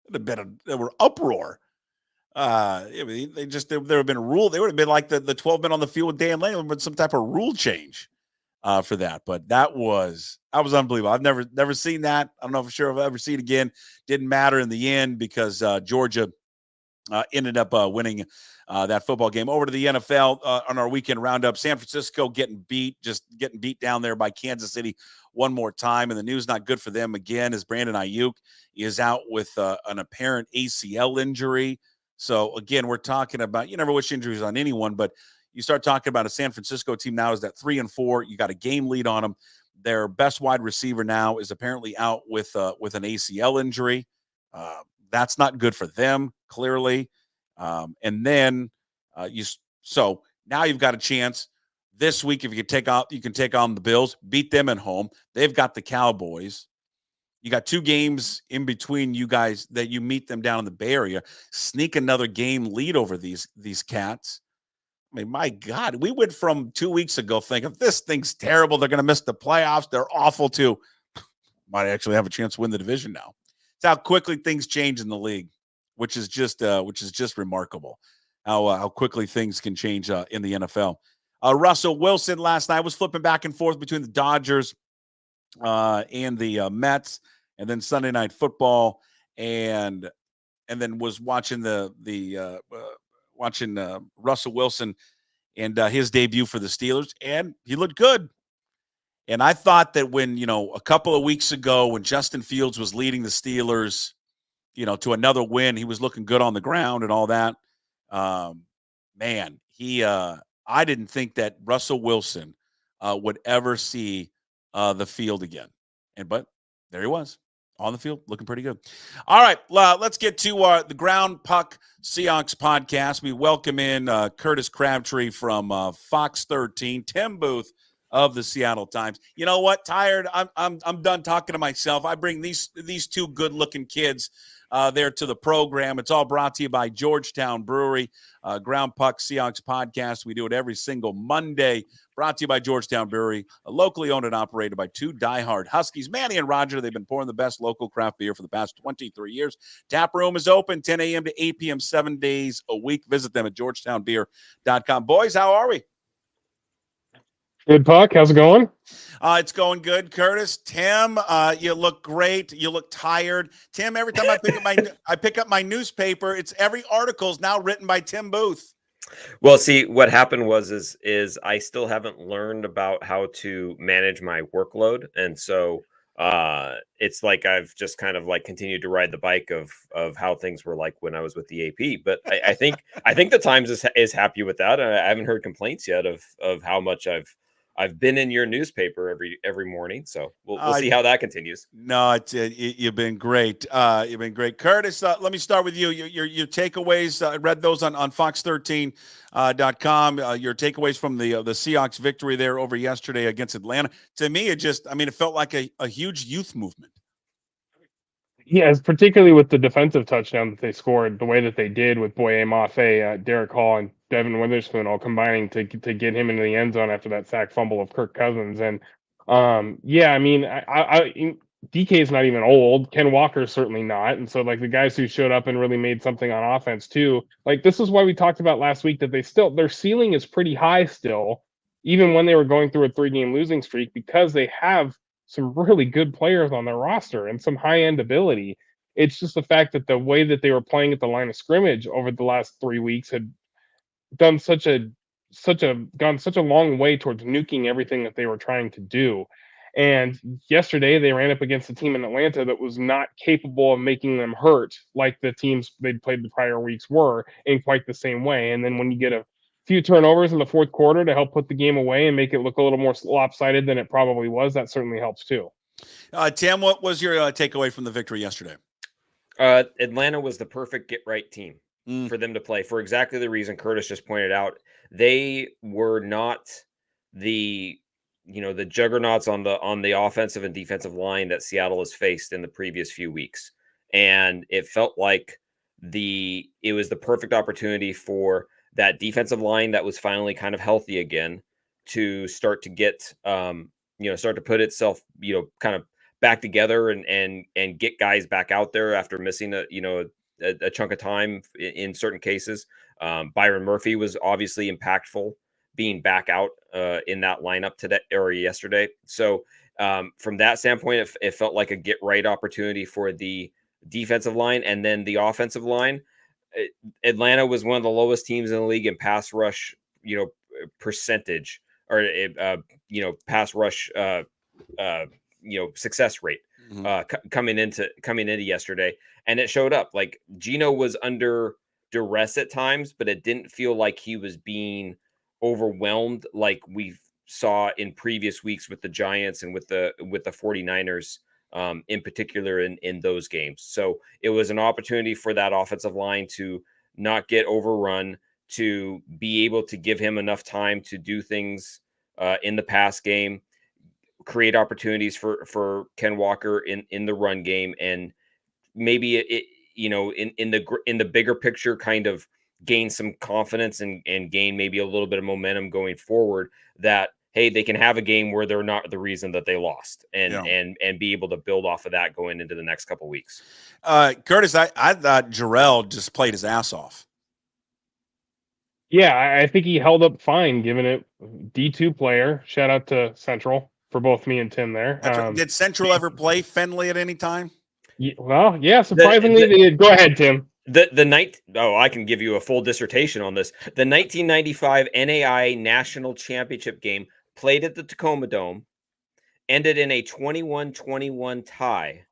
There were uproar. There would have been a rule. They would have been like the 12 men on the field with Dan Lane, but some type of rule change for that. But that was unbelievable. I've never seen that. I don't know for sure if I'll ever see it again. Didn't matter in the end because Georgia ended up winning that football game. Over to the NFL on our weekend roundup. San Francisco getting beat down there by Kansas City one more time. And the news not good for them again as Brandon Ayuk is out with an apparent ACL injury. So, again, we're talking about, you never wish injuries on anyone, but you start talking about a San Francisco team now is at 3-4. You got a game lead on them. Their best wide receiver now is apparently out with an ACL injury. That's not good for them, clearly. And then so now you've got a chance this week. If you can take on the Bills, beat them at home. They've got the Cowboys. You got 2 games in between you guys that you meet them down in the Bay Area. Sneak another game lead over these cats. I mean, my God, we went from 2 weeks ago thinking this thing's terrible. They're going to miss the playoffs. They're awful too. Might actually have a chance to win the division now. It's how quickly things change in the league, which is just remarkable. How quickly things can change in the NFL. Russell Wilson last night was flipping back and forth between the Dodgers and the Mets, and then Sunday Night Football, and then was watching watching Russell Wilson and his debut for the Steelers, and he looked good. And I thought that when a couple of weeks ago when Justin Fields was leading the Steelers, to another win, he was looking good on the ground and all that. Man, I didn't think that Russell Wilson would ever see the field again. But there he was on the field, looking pretty good. All right, let's get to the Ground Puck Seahawks podcast. We welcome in Curtis Crabtree from Fox 13, Tim Booth of the Seattle Times. You know what? Tired. I'm done talking to myself. I bring these two good-looking kids there to the program. It's all brought to you by Georgetown Brewery, Ground Puck Seahawks podcast. We do it every single Monday. Brought to you by Georgetown Brewery, locally owned and operated by two diehard Huskies, Manny and Roger. They've been pouring the best local craft beer for the past 23 years. Tap room is open 10 a.m. to 8 p.m. 7 days a week. Visit them at georgetownbeer.com. Boys, how are we? Good, Puck. How's it going? It's going good, Curtis. Tim, you look great. You look tired. Tim, every time I pick up my newspaper, every article is now written by Tim Booth. Well, see, what happened was I still haven't learned about how to manage my workload, and so it's like I've just kind of like continued to ride the bike of how things were like when I was with the AP. But I think the Times is happy with that. I haven't heard complaints yet of how much I've been in your newspaper every morning, so we'll see how that continues. No, you've been great. You've been great, Curtis. Let me start with you. Your takeaways. I read those on Fox13.com. Your takeaways from the Seahawks victory there over yesterday against Atlanta. To me, it felt like a huge youth movement. Yeah, particularly with the defensive touchdown that they scored, the way that they did with Boye Mafe, Derek Hall, and Devin Witherspoon all combining to get him into the end zone after that sack fumble of Kirk Cousins. And DK is not even old. Ken Walker's certainly not. And so like the guys who showed up and really made something on offense too, like this is why we talked about last week that their ceiling is pretty high still, even when they were going through a 3-game losing streak, because they have some really good players on their roster and some high-end ability. It's just the fact that the way that they were playing at the line of scrimmage over the last 3 weeks had done gone such a long way towards nuking everything that they were trying to do. And yesterday they ran up against a team in Atlanta that was not capable of making them hurt like the teams they'd played the prior weeks were in quite the same way. And then when you get a few turnovers in the fourth quarter to help put the game away and make it look a little more lopsided than it probably was, that certainly helps too. Tim, what was your takeaway from the victory yesterday? Atlanta was the perfect get-right team for them to play for exactly the reason Curtis just pointed out. They were not the juggernauts on the offensive and defensive line that Seattle has faced in the previous few weeks. And it felt like it was the perfect opportunity for that defensive line that was finally kind of healthy again to start to get, start to put itself, kind of back together and get guys back out there after missing a chunk of time in certain cases. Byron Murphy was obviously impactful being back out in that lineup today or yesterday. So from that standpoint, it felt like a get right opportunity for the defensive line. And then the offensive line, Atlanta was one of the lowest teams in the league in pass rush, percentage or pass rush, success rate coming into yesterday. And it showed up. Like Geno was under duress at times, but it didn't feel like he was being overwhelmed like we saw in previous weeks with the Giants and with the 49ers. In particular in those games. So it was an opportunity for that offensive line to not get overrun, to be able to give him enough time to do things in the pass game, create opportunities for Ken Walker in the run game, and maybe in the bigger picture kind of gain some confidence and gain maybe a little bit of momentum going forward that, hey, they can have a game where they're not the reason that they lost and be able to build off of that going into the next couple of weeks. Curtis, I thought Jerrell just played his ass off. Yeah, I think he held up fine, given it D2 player. Shout out to Central for both me and Tim there. Did Central ever play Fenley at any time? Yeah, surprisingly they did. Go ahead, Tim. I can give you a full dissertation on this. The 1995 NAI National Championship game played at the Tacoma Dome, ended in a 21-21 tie.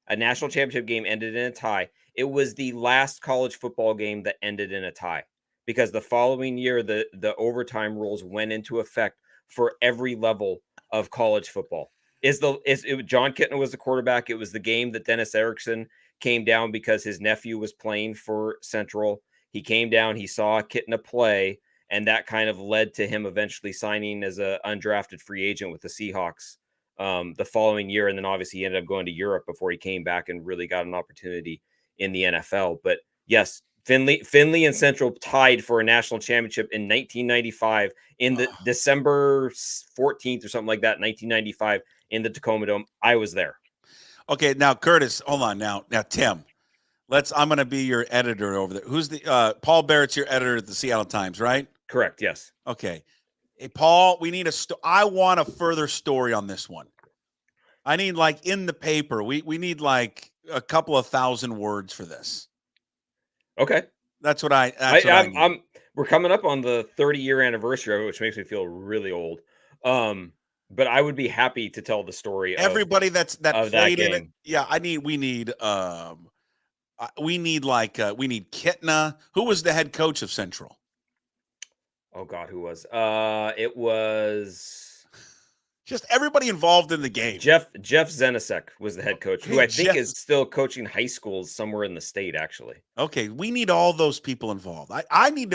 A national championship game ended in a tie. It was the last college football game that ended in a tie. because the following year, the overtime rules went into effect for every level of college football. John Kitna was the quarterback. It was the game that Dennis Erickson came down because his nephew was playing for Central. He came down, he saw Kitna play, and that kind of led to him eventually signing as an undrafted free agent with the Seahawks the following year. And then obviously he ended up going to Europe before he came back and really got an opportunity in the NFL. But yes, Finley and Central tied for a national championship in 1995 in the December 14th or something like that, 1995 in the Tacoma Dome. I was there. Okay, now Curtis, hold on. Now Tim, I'm going to be your editor over there. Who's the Paul Barrett's your editor at the Seattle Times, right? Correct. Yes. Okay. Hey, Paul, we need I want a further story on this one. I need like in the paper. We need like a couple of 1,000 words for this. Okay. That's what I need. We're coming up on the 30-year anniversary of it, which makes me feel really old. But I would be happy to tell the story. Everybody that played in it. Yeah, we need Kitna. Who was the head coach of Central? Oh God, who was? It was just everybody involved in the game. Jeff Zenisek was the head coach, who I think is still coaching high schools somewhere in the state, actually. Okay, we need all those people involved. I need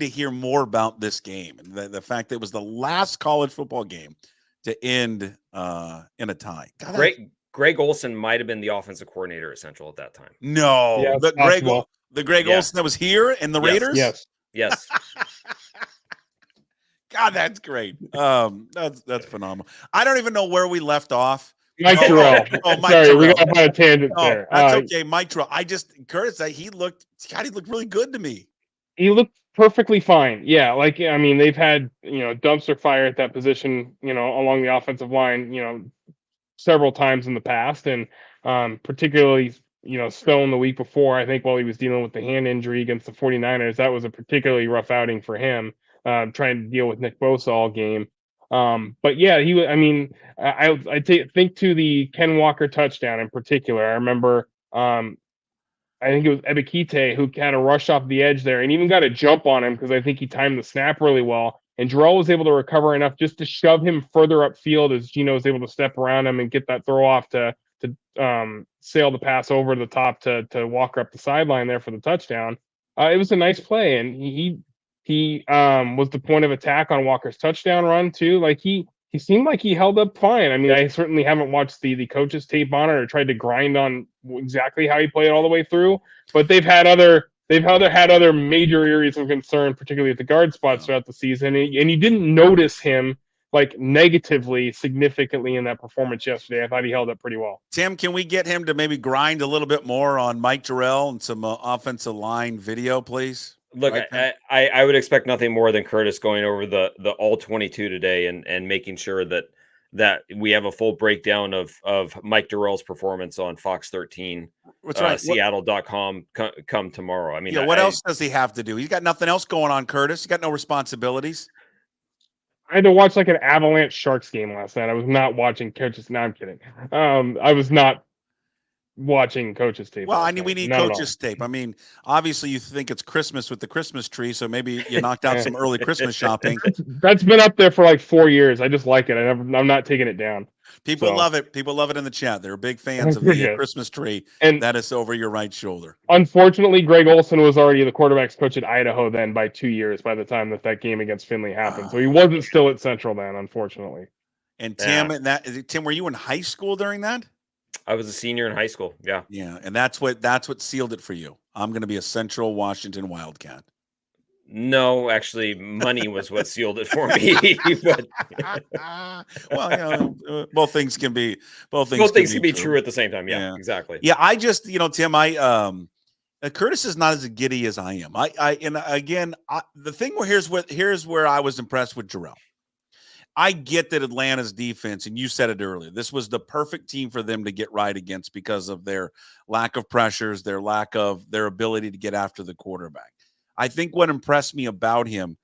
to hear more about this game and the fact that it was the last college football game to end in a tie. God, Greg Olson might have been the offensive coordinator at Central at that time. No, yeah, the Greg Olson that was here in the Raiders. Yes. God, that's great. That's phenomenal. I don't even know where we left off. Mike Jerrell. Mike Sorry, Jerrell. we got on a tangent there. That's okay, Mike Jerrell. Curtis, he looked really good to me. He looked perfectly fine. Yeah, they've had dumpster fire at that position, along the offensive line, several times in the past, and particularly Stone the week before, I think while he was dealing with the hand injury against the 49ers, that was a particularly rough outing for him. Trying to deal with Nick Bosa all game. But yeah, he was, I think to the Ken Walker touchdown in particular, I remember, I think it was Ebikite who had a rush off the edge there and even got a jump on him because I think he timed the snap really well. And Jerrell was able to recover enough just to shove him further upfield as Geno was able to step around him and get that throw off to sail the pass over the top to Walker up the sideline there for the touchdown. It was a nice play, and he was the point of attack on Walker's touchdown run too. Like he seemed like he held up fine. I certainly haven't watched the coach's tape on it or tried to grind on exactly how he played all the way through, but they've had other major areas of concern, particularly at the guard spots throughout the season. And you didn't notice him like negatively significantly in that performance yesterday. I thought he held up pretty well. Tim, can we get him to maybe grind a little bit more on Mike Jerrell and some offensive line video, please? Look, right, I would expect nothing more than Curtis going over the all 22 today and making sure that we have a full breakdown of Mike Jerrell's performance on Fox 13. That's right. Seattle.com come tomorrow. What else does he have to do? He's got nothing else going on, Curtis. He's got no responsibilities. I had to watch like an Avalanche Sharks game last night. I was not watching coaches. No, I'm kidding. I was not watching coaches tape. Well, we need coaches tape. Obviously you think it's Christmas with the Christmas tree, so maybe you knocked out some early Christmas shopping. That's been up there for like 4 years. I just like it. I'm not taking it down. People love it. People love it in the chat. They're big fans of the Christmas tree, and that is over your right shoulder. Unfortunately, Greg Olson was already the quarterback's coach at Idaho then by 2 years by the time that game against Finley happened. So he wasn't still at Central then, unfortunately. And Tim, were you in high school during that? I was a senior in high school. Yeah. Yeah. And that's what sealed it for you. I'm going to be a Central Washington Wildcat. No, actually money was what sealed it for me. But both things can be true at the same time. Yeah, exactly. Yeah. I just, Tim, Curtis is not as giddy as I am. The thing here's where I was impressed with Jerrell. I get that Atlanta's defense, and you said it earlier, this was the perfect team for them to get right against because of their lack of pressures, their lack of their ability to get after the quarterback. I think what impressed me about him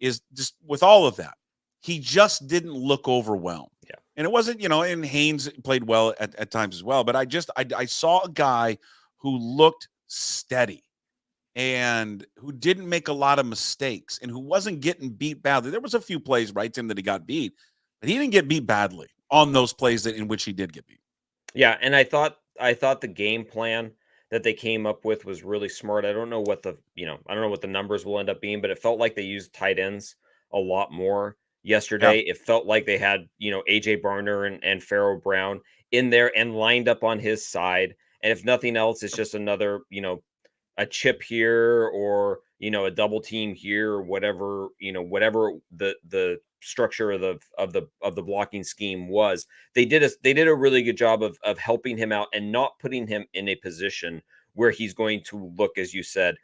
is just with all of that, he just didn't look overwhelmed. Yeah. And it wasn't, and Haynes played well at times as well, but I saw a guy who looked steady. and who didn't make a lot of mistakes and who wasn't getting beat badly. There was a few plays, right, Tim, that he got beat, but he didn't get beat badly on those plays in which he did get beat. Yeah, and I thought the game plan that they came up with was really smart. I don't know what the numbers will end up being, but it felt like they used tight ends a lot more yesterday. Yeah. It felt like they had, AJ Barner and Pharaoh Brown in there and lined up on his side. And if nothing else, it's just another, a chip here or, a double team here or whatever, whatever the structure of the blocking scheme was. They did a really good job of helping him out and not putting him in a position where he's going to look, as you said,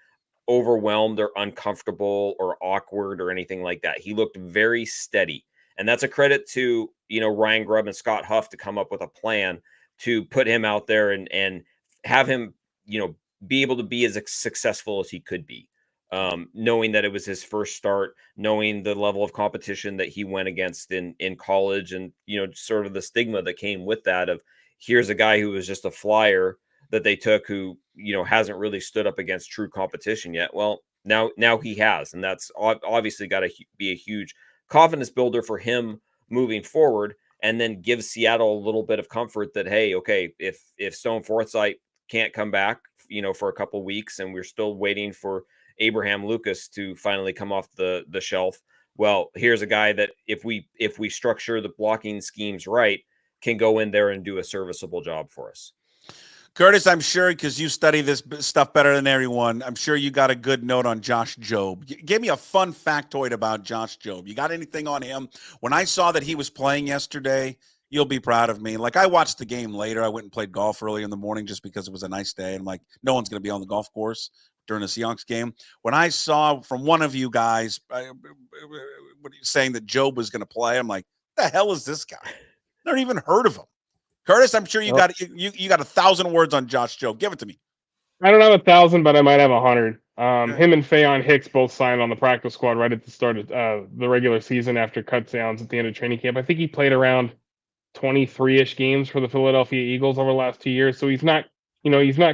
overwhelmed or uncomfortable or awkward or anything like that. He looked very steady. And that's a credit to, Ryan Grubb and Scott Huff to come up with a plan to put him out there and have him, be able to be as successful as he could be. Knowing that it was his first start, knowing the level of competition that he went against in college and, sort of the stigma that came with that of here's a guy who was just a flyer that they took who, hasn't really stood up against true competition yet. Well, now he has, and that's obviously got to be a huge confidence builder for him moving forward, and then give Seattle a little bit of comfort that, hey, okay, if Stone Forsythe can't come back, for a couple weeks, and we're still waiting for Abraham Lucas to finally come off the shelf. Well, here's a guy that if we structure the blocking schemes right, can go in there and do a serviceable job for us. Curtis, I'm sure because you study this stuff better than everyone, I'm sure you got a good note on Josh Jobe. Give me a fun factoid about Josh Jobe. You got anything on him? When I saw that he was playing yesterday, you'll be proud of me. Like, I watched the game later. I went and played golf early in the morning just because it was a nice day. And like, no one's going to be on the golf course during the Seahawks game. When I saw from one of you guys saying that Jobe was going to play, I'm like, what the hell is this guy? Never even heard of him. Curtis, I'm sure you got 1,000 words on Josh Jobe. Give it to me. I don't have 1,000, but I might have 100. Him and Faion Hicks both signed on the practice squad right at the start of the regular season after cutdowns at the end of training camp. I think he played around 23-ish games for the Philadelphia Eagles over the last 2 years. So he's not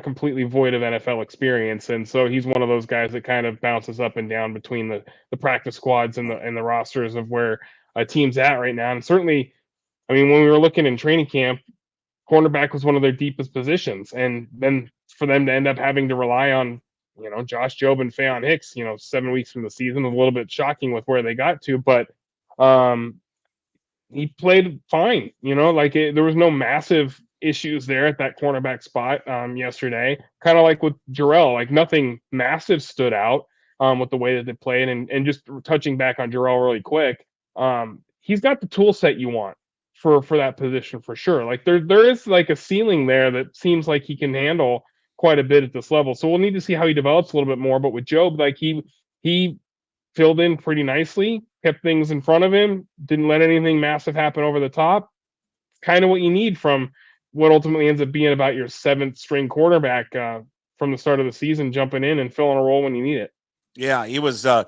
completely void of NFL experience. And so he's one of those guys that kind of bounces up and down between the practice squads and the rosters of where a team's at right now. And certainly, I mean, when we were looking in training camp, cornerback was one of their deepest positions. And then for them to end up having to rely on, Josh Jobe and Faion Hicks, 7 weeks from the season was a little bit shocking with where they got to. But he played fine, there was no massive issues there at that cornerback spot yesterday. Kind of like with Jerrell, like nothing massive stood out with the way that they played. And just touching back on Jerrell really quick, he's got the tool set you want for that position for sure. Like there is like a ceiling there that seems like he can handle quite a bit at this level. So we'll need to see how he develops a little bit more. But with Jobe, like he filled in pretty nicely, kept things in front of him, didn't let anything massive happen over the top. Kind of what you need from what ultimately ends up being about your 7th string quarterback from the start of the season, jumping in and filling a role when you need it. Yeah, he was. I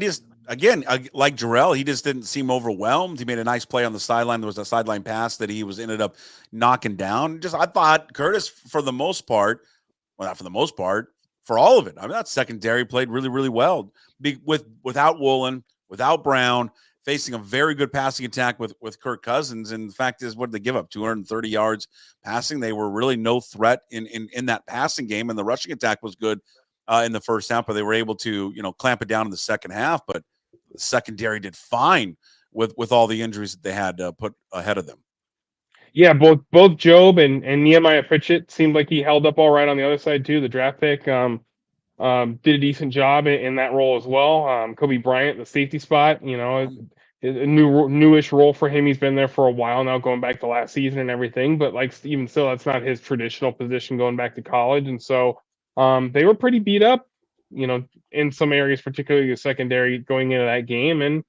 just, again, like Jerrell, he just didn't seem overwhelmed. He made a nice play on the sideline. There was a sideline pass that he ended up knocking down. I thought Curtis, for the most part, well, not for the most part, for all of it. I mean, that secondary played really, really well. Without Woolen, without Brown, facing a very good passing attack with Kirk Cousins. And the fact is, what did they give up? 230 yards passing. They were really no threat in that passing game, and the rushing attack was good in the first half, but they were able to, clamp it down in the second half. But the secondary did fine with all the injuries that they had put ahead of them. Yeah, both Jobe and Nehemiah Pritchett seemed like he held up all right on the other side too. The draft pick did a decent job in that role as well. Kobe Bryant, the safety spot, a newish role for him. He's been there for a while now, going back to last season and everything. But like even still, that's not his traditional position going back to college. And so they were pretty beat up, in some areas, particularly the secondary going into that game. And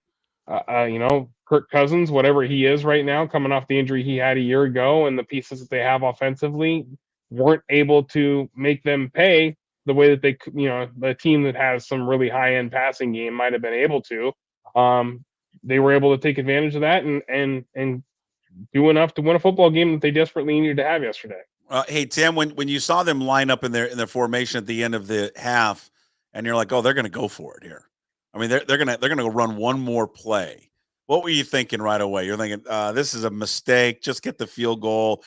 Kirk Cousins, whatever he is right now, coming off the injury he had a year ago, and the pieces that they have offensively weren't able to make them pay the way that they, the team that has some really high-end passing game might have been able to. They were able to take advantage of that and do enough to win a football game that they desperately needed to have yesterday. Hey, Tim, when you saw them line up in their formation at the end of the half, and you're like, oh, they're going to go for it here. I mean, they're going to run one more play. What were you thinking right away? You're thinking, this is a mistake. Just get the field goal.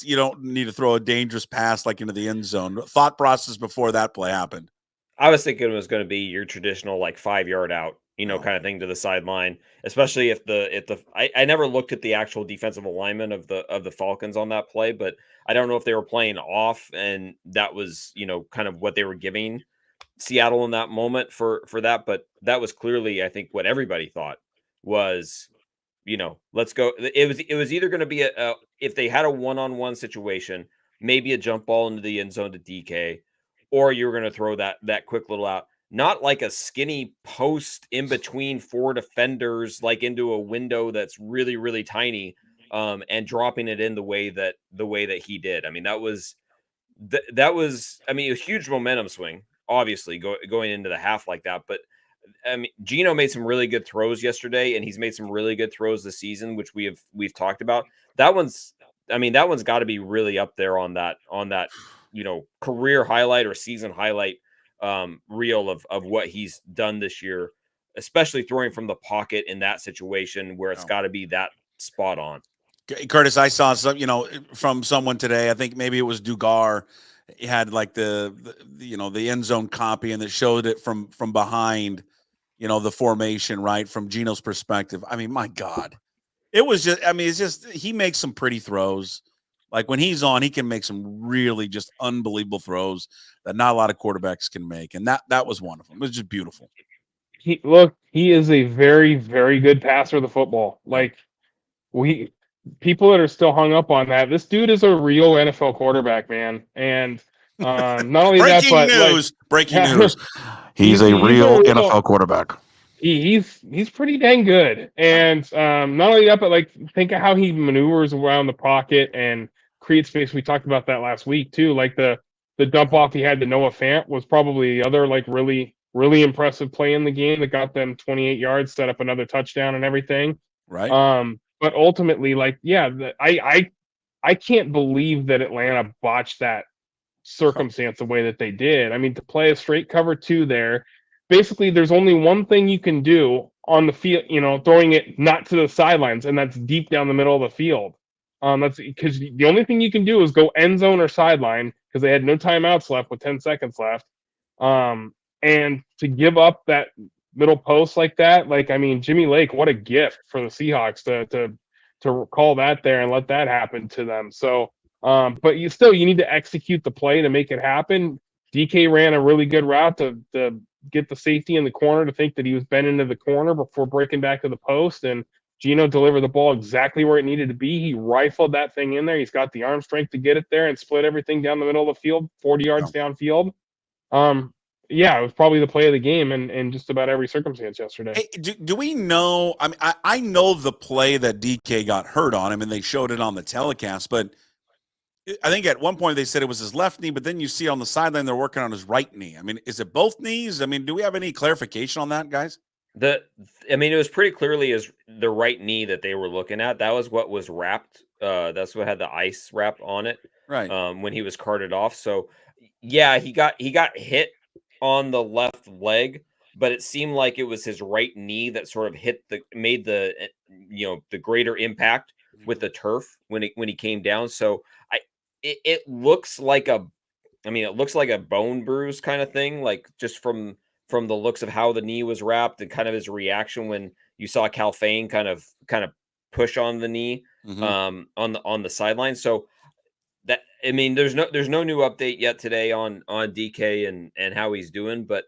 You don't need to throw a dangerous pass like into the end zone. Thought process before that play happened. I was thinking it was going to be your traditional like 5-yard out, kind of thing to the sideline, especially if I never looked at the actual defensive alignment of the Falcons on that play, but I don't know if they were playing off and that was, kind of what they were giving Seattle in that moment for that. But that was clearly, I think, what everybody thought was, let's go. It was either going to be if they had a one-on-one situation, maybe a jump ball into the end zone to DK, or you were going to throw that quick little out, not like a skinny post in between 4 defenders, like into a window that's really, really tiny, and dropping it in the way that he did. I mean, that was a huge momentum swing, obviously going into the half like that. But I mean, Geno made some really good throws yesterday, and he's made some really good throws this season, which we've talked about. That one's got to be really up there on that career highlight or season highlight reel of what he's done this year, especially throwing from the pocket in that situation where it's got to be that spot on. Curtis, I saw some, from someone today. I think maybe it was Dugar. He had like the end zone copy, and that showed it from behind, the formation, right, from Geno's perspective. I mean, my God, it was just. I mean, it's just he makes some pretty throws. Like when he's on, he can make some really just unbelievable throws that not a lot of quarterbacks can make, and that was one of them. It was just beautiful. He is a very, very good passer of the football. Like people that are still hung up on that, this dude is a real NFL quarterback, man. And not only that, but breaking news. He's a real NFL quarterback. He's pretty dang good. And not only that, but think of how he maneuvers around the pocket and creates space. We talked about that last week too. Like the dump off he had to Noah Fant was probably the other really, really impressive play in the game that got them 28 yards, set up another touchdown and everything. Right. But ultimately, I can't believe that Atlanta botched that circumstance the way that they did. I mean, to play a straight cover 2 there, basically there's only one thing you can do on the field, throwing it not to the sidelines, and that's deep down the middle of the field. That's because the only thing you can do is go end zone or sideline, because they had no timeouts left with 10 seconds left. And to give up that middle post like that, Jimmy Lake, what a gift for the Seahawks to call that there and let that happen to them. So, but you need to execute the play to make it happen. DK ran a really good route to get the safety in the corner to think that he was bent into the corner before breaking back to the post, and Geno delivered the ball exactly where it needed to be. He rifled that thing in there. He's got the arm strength to get it there and split everything down the middle of the field, 40 yards downfield. Yeah, it was probably the play of the game in just about every circumstance yesterday. Hey, do we know? I mean, I know the play that DK got hurt on him, and they showed it on the telecast. But I think at one point they said it was his left knee, but then you see on the sideline they're working on his right knee. I mean, is it both knees? I mean, do we have any clarification on that, guys? It was pretty clearly as the right knee that they were looking at. That was what was wrapped. That's what had the ice wrapped on it. Right. When he was carted off. So, yeah, he got hit on the left leg, but it seemed like it was his right knee that sort of made the greater impact with the turf when he came down. So it looks like a bone bruise kind of thing, like just from the looks of how the knee was wrapped and kind of his reaction when you saw Calfane kind of push on the knee on the sideline. So that, there's no new update yet today on DK and how he's doing, but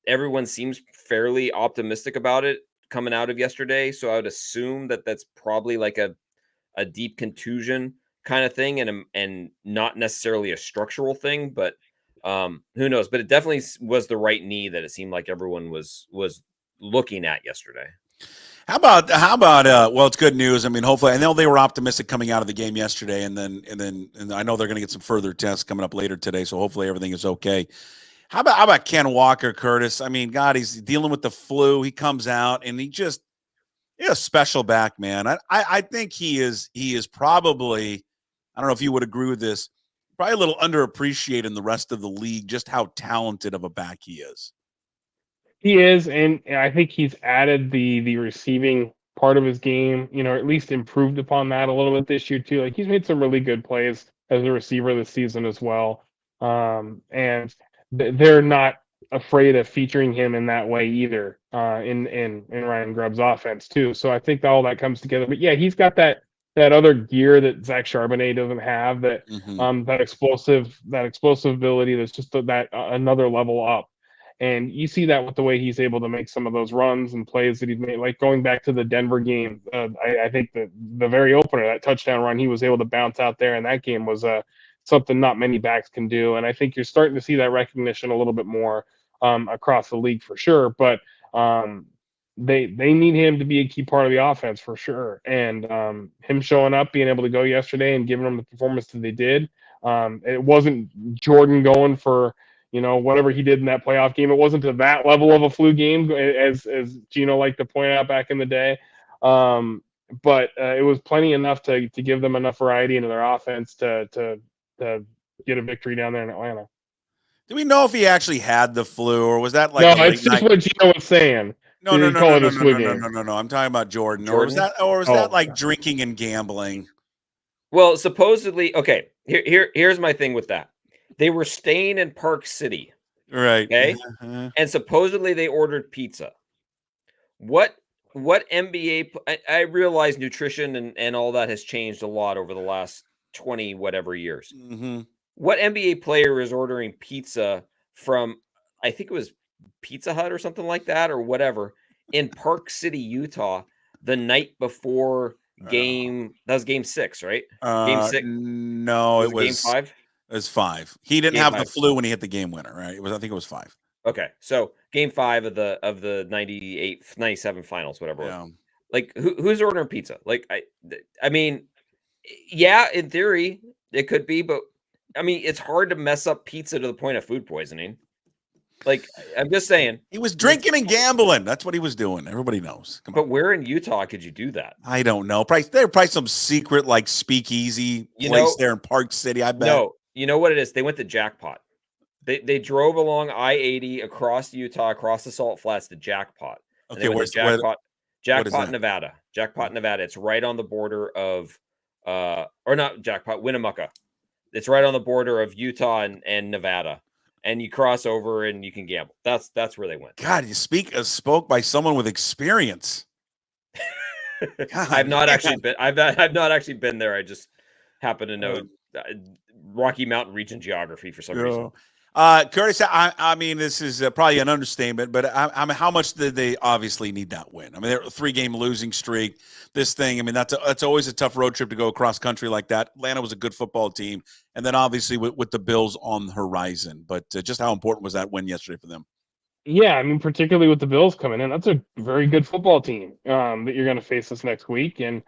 everyone seems fairly optimistic about it coming out of yesterday. So I would assume that that's probably like a deep contusion kind of thing and not necessarily a structural thing, but who knows? But it definitely was the right knee that it seemed like everyone was looking at yesterday. How about well, it's good news. I mean, hopefully, I know they were optimistic coming out of the game yesterday, and I know they're going to get some further tests coming up later today, so hopefully everything is okay. How about Ken Walker, Curtis? I mean, God, he's dealing with the flu. He comes out and he's a special back, man. I think he is probably, I don't know if you would agree with this, probably a little underappreciated in the rest of the league, just how talented of a back he is. He is, and I think he's added the receiving part of his game, or at least improved upon that a little bit this year too. Like he's made some really good plays as a receiver this season as well. And they're not afraid of featuring him in that way either, in Ryan Grubb's offense too. So I think all that comes together. But yeah, he's got that other gear that Zach Charbonnet doesn't have, that that explosive ability that's just that another level up. And you see that with the way he's able to make some of those runs and plays that he's made, like going back to the Denver game. I think the very opener, that touchdown run, he was able to bounce out there, and that game was something not many backs can do. And I think you're starting to see that recognition a little bit more across the league for sure. But they need him to be a key part of the offense for sure. And him showing up, being able to go yesterday and giving them the performance that they did. It wasn't Jordan going for whatever he did in that playoff game. It wasn't to that level of a flu game, as Geno liked to point out back in the day. But it was plenty enough to give them enough variety into their offense to get a victory down there in Atlanta. Do we know if he actually had the flu, or was that like no? It's just what Geno was saying. No. I'm talking about Jordan. Or was that like drinking and gambling? Well, supposedly, okay. Here's my thing with that. They were staying in Park City, right? Okay, and supposedly they ordered pizza. What NBA? I realize nutrition and all that has changed a lot over the last 20 whatever years. What NBA player is ordering pizza from? I think it was Pizza Hut or something like that, or whatever, in Park City, Utah, the night before game. That was Game 6, right? Game 6. No, it was Game 5. It was 5. He didn't have the flu when he hit the game winner, right? I think it was 5. Okay, so Game 5 of the 98, 97 finals, whatever. Yeah. Like who's ordering pizza? Like I mean, yeah, in theory it could be, but I mean it's hard to mess up pizza to the point of food poisoning. Like I'm just saying, he was drinking and gambling. That's what he was doing. Everybody knows. Come on. But where in Utah could you do that? I don't know. There's probably some secret like speakeasy place there in Park City. I bet. No. You know what it is? They went to Jackpot. They drove along I-80 across Utah, across the Salt Flats to Jackpot. Okay, where's Jackpot, Nevada. Jackpot, Nevada. It's right on the border of, or not Jackpot, Winnemucca. It's right on the border of Utah and Nevada. And you cross over and you can gamble. That's where they went. God, you spoke by someone with experience. I've not actually been there. I just happen to know Rocky Mountain region geography for some reason. Curtis, I mean, this is probably an understatement, but I mean, how much did they obviously need that win? I mean, they're a 3-game losing streak. This thing, I mean, that's always a tough road trip to go across country like that. Atlanta was a good football team, and then obviously with the Bills on the horizon. But just how important was that win yesterday for them? Yeah, I mean, particularly with the Bills coming in, that's a very good football team that you're going to face this next week. And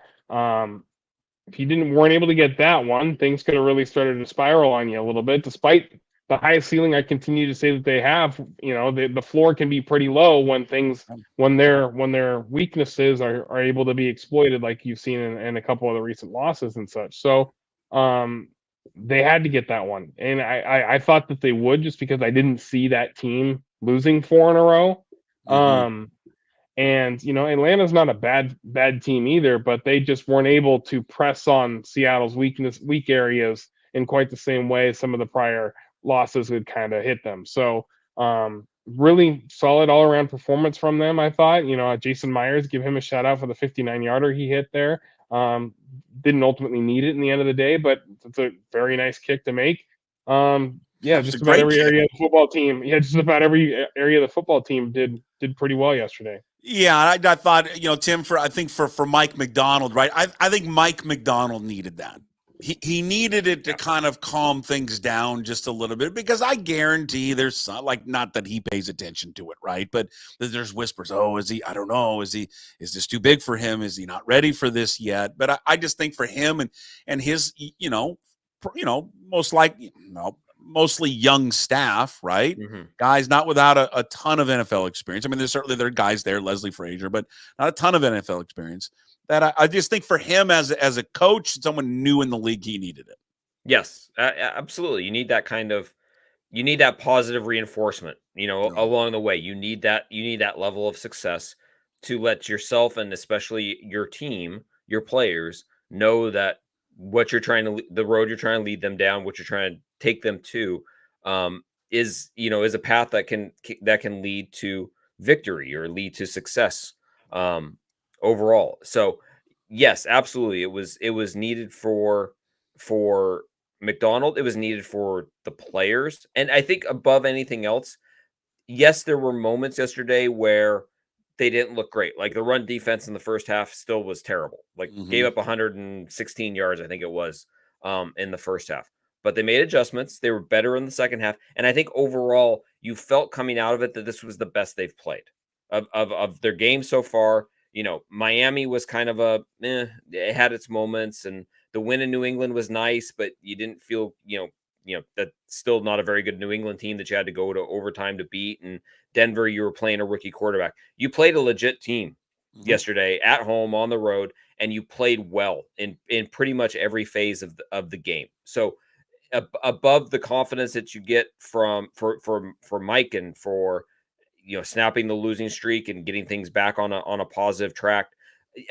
if you weren't able to get that one, things could have really started to spiral on you a little bit. Despite the highest ceiling I continue to say that they have, the floor can be pretty low when their weaknesses are able to be exploited, like you've seen in a couple of the recent losses and such. So they had to get that one, and I thought that they would, just because I didn't see that team losing 4 in a row. And Atlanta's not a bad team either, but they just weren't able to press on Seattle's weak areas in quite the same way as some of the prior losses would kind of hit them. So really solid all around performance from them, I thought. Jason Myers, give him a shout out for the 59-yarder he hit there. Didn't ultimately need it in the end of the day, but it's a very nice kick to make. Just about every area of the football team. Yeah, just about every area of the football team did pretty well yesterday. Yeah, I thought, Tim, for Mike Macdonald, right? I think Mike Macdonald needed that. He needed it to kind of calm things down just a little bit, because I guarantee there's some, like, not that he pays attention to it, right? But there's whispers. Oh, is he? I don't know. Is this too big for him? Is he not ready for this yet? But I just think for him and his, mostly young staff, right? Guys not without a ton of NFL experience. I mean, there are guys there, Leslie Frazier, but not a ton of NFL experience. That I just think for him as a coach, someone new in the league, he needed it. Yes, absolutely. You need that positive reinforcement, along the way. You need that level of success to let yourself and especially your team, your players know that the road you're trying to lead them down, what you're trying to take them to, is a path that can lead to victory or lead to success, overall. So yes, absolutely. It was needed for Macdonald. It was needed for the players. And I think above anything else, yes, there were moments yesterday where they didn't look great. Like the run defense in the first half still was terrible. Like gave up 116 yards, I think it was, in the first half. But they made adjustments. They were better in the second half. And I think overall, you felt coming out of it that this was the best they've played of their game so far. Miami was kind of it had its moments, and the win in New England was nice, but you didn't feel, that's still not a very good New England team that you had to go to overtime to beat. And Denver, you were playing a rookie quarterback. You played a legit team yesterday at home on the road, and you played well in pretty much every phase of the game. So above the confidence that you get for Mike and for snapping the losing streak and getting things back on a positive track,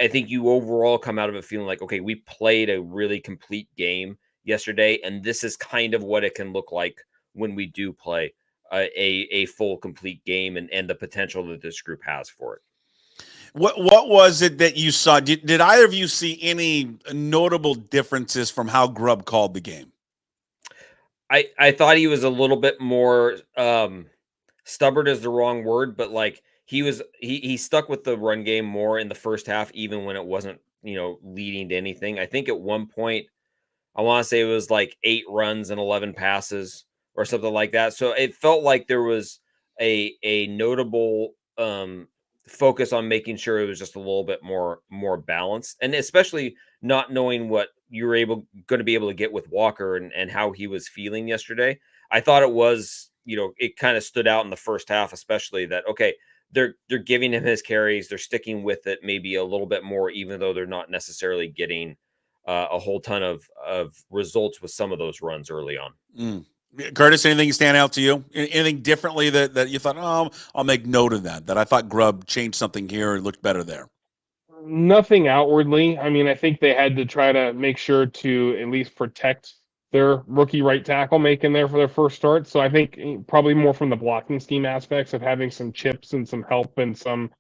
I think you overall come out of it feeling like, okay, we played a really complete game yesterday, and this is kind of what it can look like when we do play a full complete game and the potential that this group has for it. What was it that you saw? Did either of you see any notable differences from how Grubb called the game? I thought he was a little bit more stubborn is the wrong word, but like he stuck with the run game more in the first half, even when it wasn't, leading to anything. I think at one point, I want to say it was like 8 runs and 11 passes or something like that. So it felt like there was a notable focus on making sure it was just a little bit more balanced, and especially not knowing what you were going to be able to get with Walker and how he was feeling yesterday. I thought it was, it kind of stood out in the first half, especially that, okay, they're giving him his carries. They're sticking with it maybe a little bit more, even though they're not necessarily getting a whole ton of results with some of those runs early on. Curtis, anything stand out to you? Anything differently that you thought, oh, I'll make note of that I thought Grubb changed something here and looked better there? Nothing outwardly. I mean, I think they had to try to make sure to at least protect their rookie right tackle making there for their first start. So I think probably more from the blocking scheme aspects of having some chips and some help and some,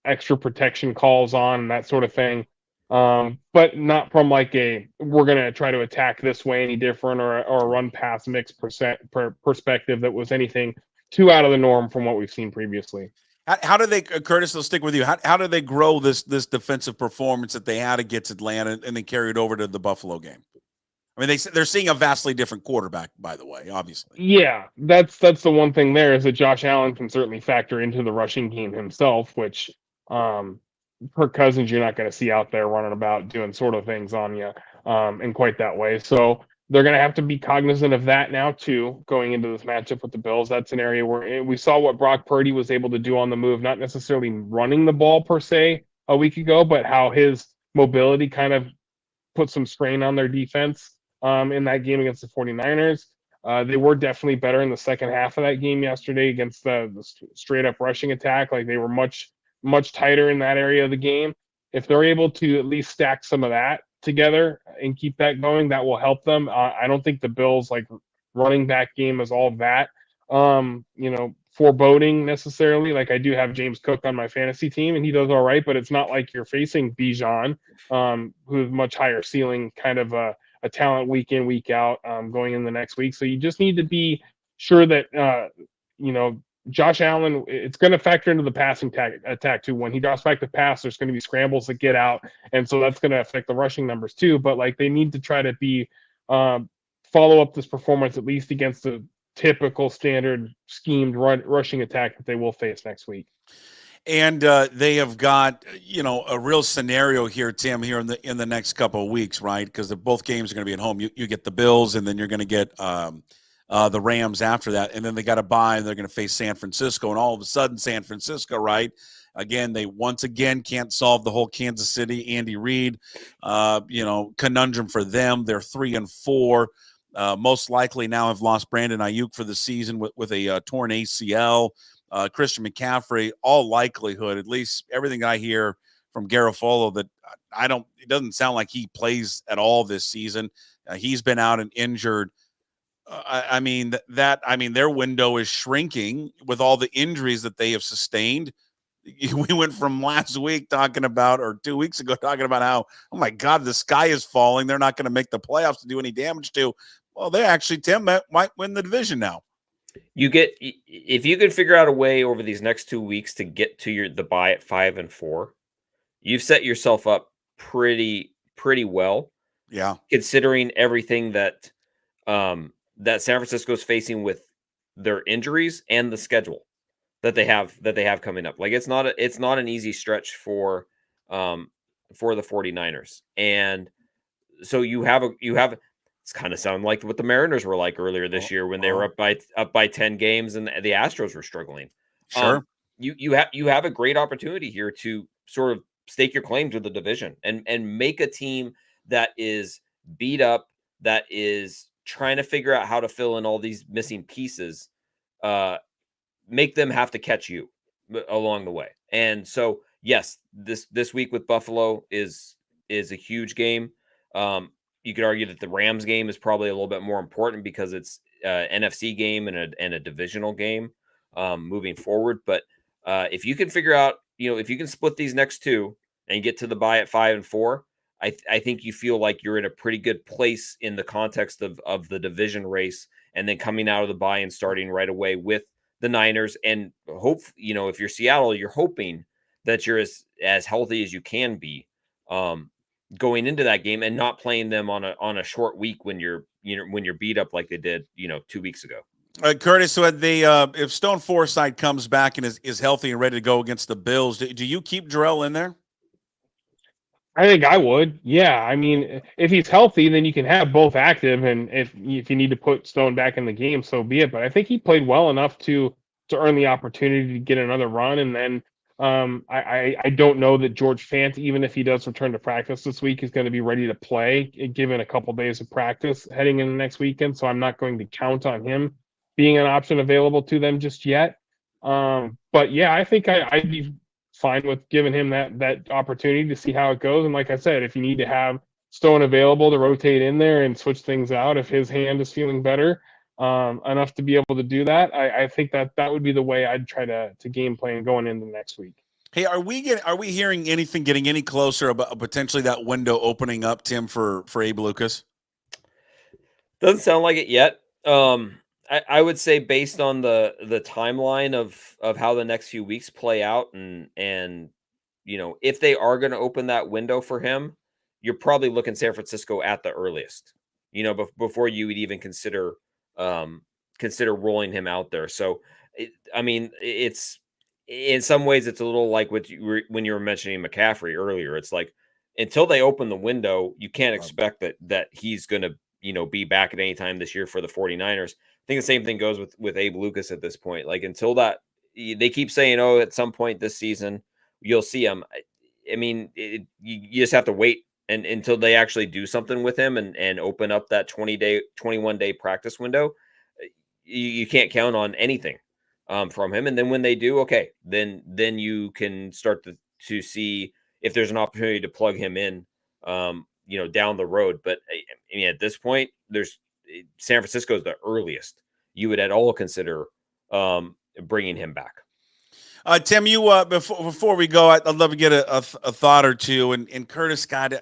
extra protection calls on and that sort of thing. But not from like we're going to try to attack this way any different or a run pass mix perspective that was anything too out of the norm from what we've seen previously. How did they, Curtis, I'll stick with you. How did they grow this defensive performance that they had against Atlanta and then carry it over to the Buffalo game? I mean, they're seeing a vastly different quarterback, by the way, obviously. Yeah, that's the one thing there is that Josh Allen can certainly factor into the rushing game himself, which Kirk Cousins you're not going to see out there running about doing sort of things on you in quite that way. So they're going to have to be cognizant of that now, too, going into this matchup with the Bills. That's an area where we saw what Brock Purdy was able to do on the move, not necessarily running the ball per se a week ago, but how his mobility kind of put some strain on their defense in that game against the 49ers. They were definitely better in the second half of that game yesterday against the straight-up rushing attack. Like they were much, much tighter in that area of the game. If they're able to at least stack some of that together and keep that going, that will help them. I don't think the Bills running back game is all that foreboding necessarily. Like I do have James Cook on my fantasy team and he does all right, but it's not like you're facing Bijan, who's much higher ceiling, kind of a talent week in, week out, going in the next week. So you just need to be sure that Josh Allen, it's going to factor into the passing attack too. When he drops back to pass, there's going to be scrambles that get out, and so that's going to affect the rushing numbers too. But they need to try to be follow up this performance at least against the typical standard schemed rushing attack that they will face next week. And they have got a real scenario here, Tim, here in the next couple of weeks, right? Because both games are going to be at home. You get the Bills, and then you're going to get the Rams after that, and then they got to bye, and they're going to face San Francisco, and all of a sudden San Francisco, right, Again, they once again can't solve the whole Kansas City, Andy Reid, conundrum for them. They're 3-4. Most likely now have lost Brandon Ayuk for the season with a torn ACL. Christian McCaffrey, all likelihood, at least everything I hear from Garofalo, that it doesn't sound like he plays at all this season. He's been out and injured. Their window is shrinking with all the injuries that they have sustained. We went from last week or 2 weeks ago talking about how, oh my God, the sky is falling. They're not going to make the playoffs to do any damage to. Well, they actually, Tim, might win the division now. If you can figure out a way over these next 2 weeks to get to the bye at 5-4, you've set yourself up pretty well. Yeah. Considering everything that that San Francisco's facing with their injuries and the schedule that they have coming up. Like it's not an easy stretch for the 49ers. And so you have it's kind of sound like what the Mariners were like earlier this year when they were up by 10 games and the Astros were struggling. Sure. You have a great opportunity here to sort of stake your claim to the division and make a team that is beat up, that is trying to figure out how to fill in all these missing pieces, make them have to catch you along the way. And so, yes, this week with Buffalo is a huge game. You could argue that the Rams game is probably a little bit more important because it's an NFC game and a divisional game moving forward. But if you can figure out, if you can split these next two and get to the bye at 5-4, I think you feel like you're in a pretty good place in the context of the division race, and then coming out of the bye and starting right away with the Niners. And hope, if you're Seattle, you're hoping that you're as healthy as you can be going into that game and not playing them on a short week when you're beat up like they did 2 weeks ago. Curtis, so if Stone Forsythe comes back and is healthy and ready to go against the Bills, do you keep Jerrell in there? I think I would. Yeah. I mean, if he's healthy, then you can have both active, and if you need to put Stone back in the game, so be it. But I think he played well enough to earn the opportunity to get another run. And then I don't know that George Fant, even if he does return to practice this week, is going to be ready to play given a couple days of practice heading into next weekend. So I'm not going to count on him being an option available to them just yet. But yeah, I think I'd be fine with giving him that opportunity to see how it goes. And like I said, if you need to have Stone available to rotate in there and switch things out, if his hand is feeling better enough to be able to do that, I think that would be the way I'd try to game plan going into next week. Hey, are we hearing anything getting any closer about potentially that window opening up, Tim, for Abe Lucas? Doesn't sound like it yet. I would say based on the timeline of how the next few weeks play out and if they are going to open that window for him, you're probably looking San Francisco at the earliest, before you would even consider rolling him out there. So, it's in some ways it's a little like when you were mentioning McCaffrey earlier. It's like until they open the window, you can't expect that he's going to be back at any time this year for the 49ers. I think the same thing goes with Abe Lucas at this point. Like until that, they keep saying, at some point this season, you'll see him. I mean, you just have to wait until they actually do something with him and open up that 21-day practice window. You can't count on anything from him. And then when they do, okay, then you can start to see if there's an opportunity to plug him in, down the road. But I mean, at this point, San Francisco is the earliest you would at all consider bringing him back. Tim, you before we go, I'd love to get a thought or two. And Curtis Scott,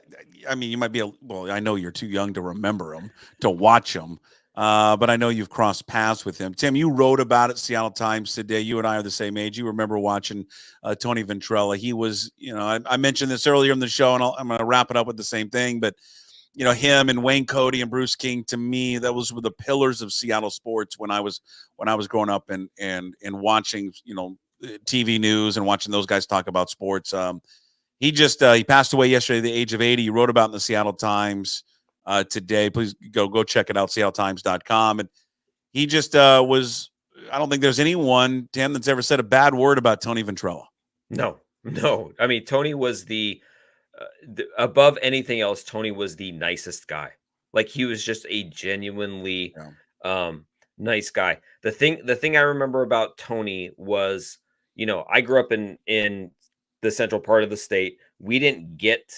I mean, you might be I know you're too young to remember him, to watch him, but I know you've crossed paths with him. Tim, you wrote about it, Seattle Times today. You and I are the same age. You remember watching Tony Ventrella. He was, I mentioned this earlier in the show, and I'm going to wrap it up with the same thing, but him and Wayne Cody and Bruce King, to me, that was the pillars of Seattle sports when I was growing up and watching, TV news and watching those guys talk about sports. He passed away yesterday at the age of 80. He wrote about it in the Seattle Times today. Please go check it out, seattletimes.com. And he just I don't think there's anyone, Tim, that's ever said a bad word about Tony Ventrella. No, No, I mean, Tony was above anything else, Tony was the nicest guy. Like, he was just a genuinely nice guy. The thing I remember about Tony was, I grew up in the central part of the state. We didn't get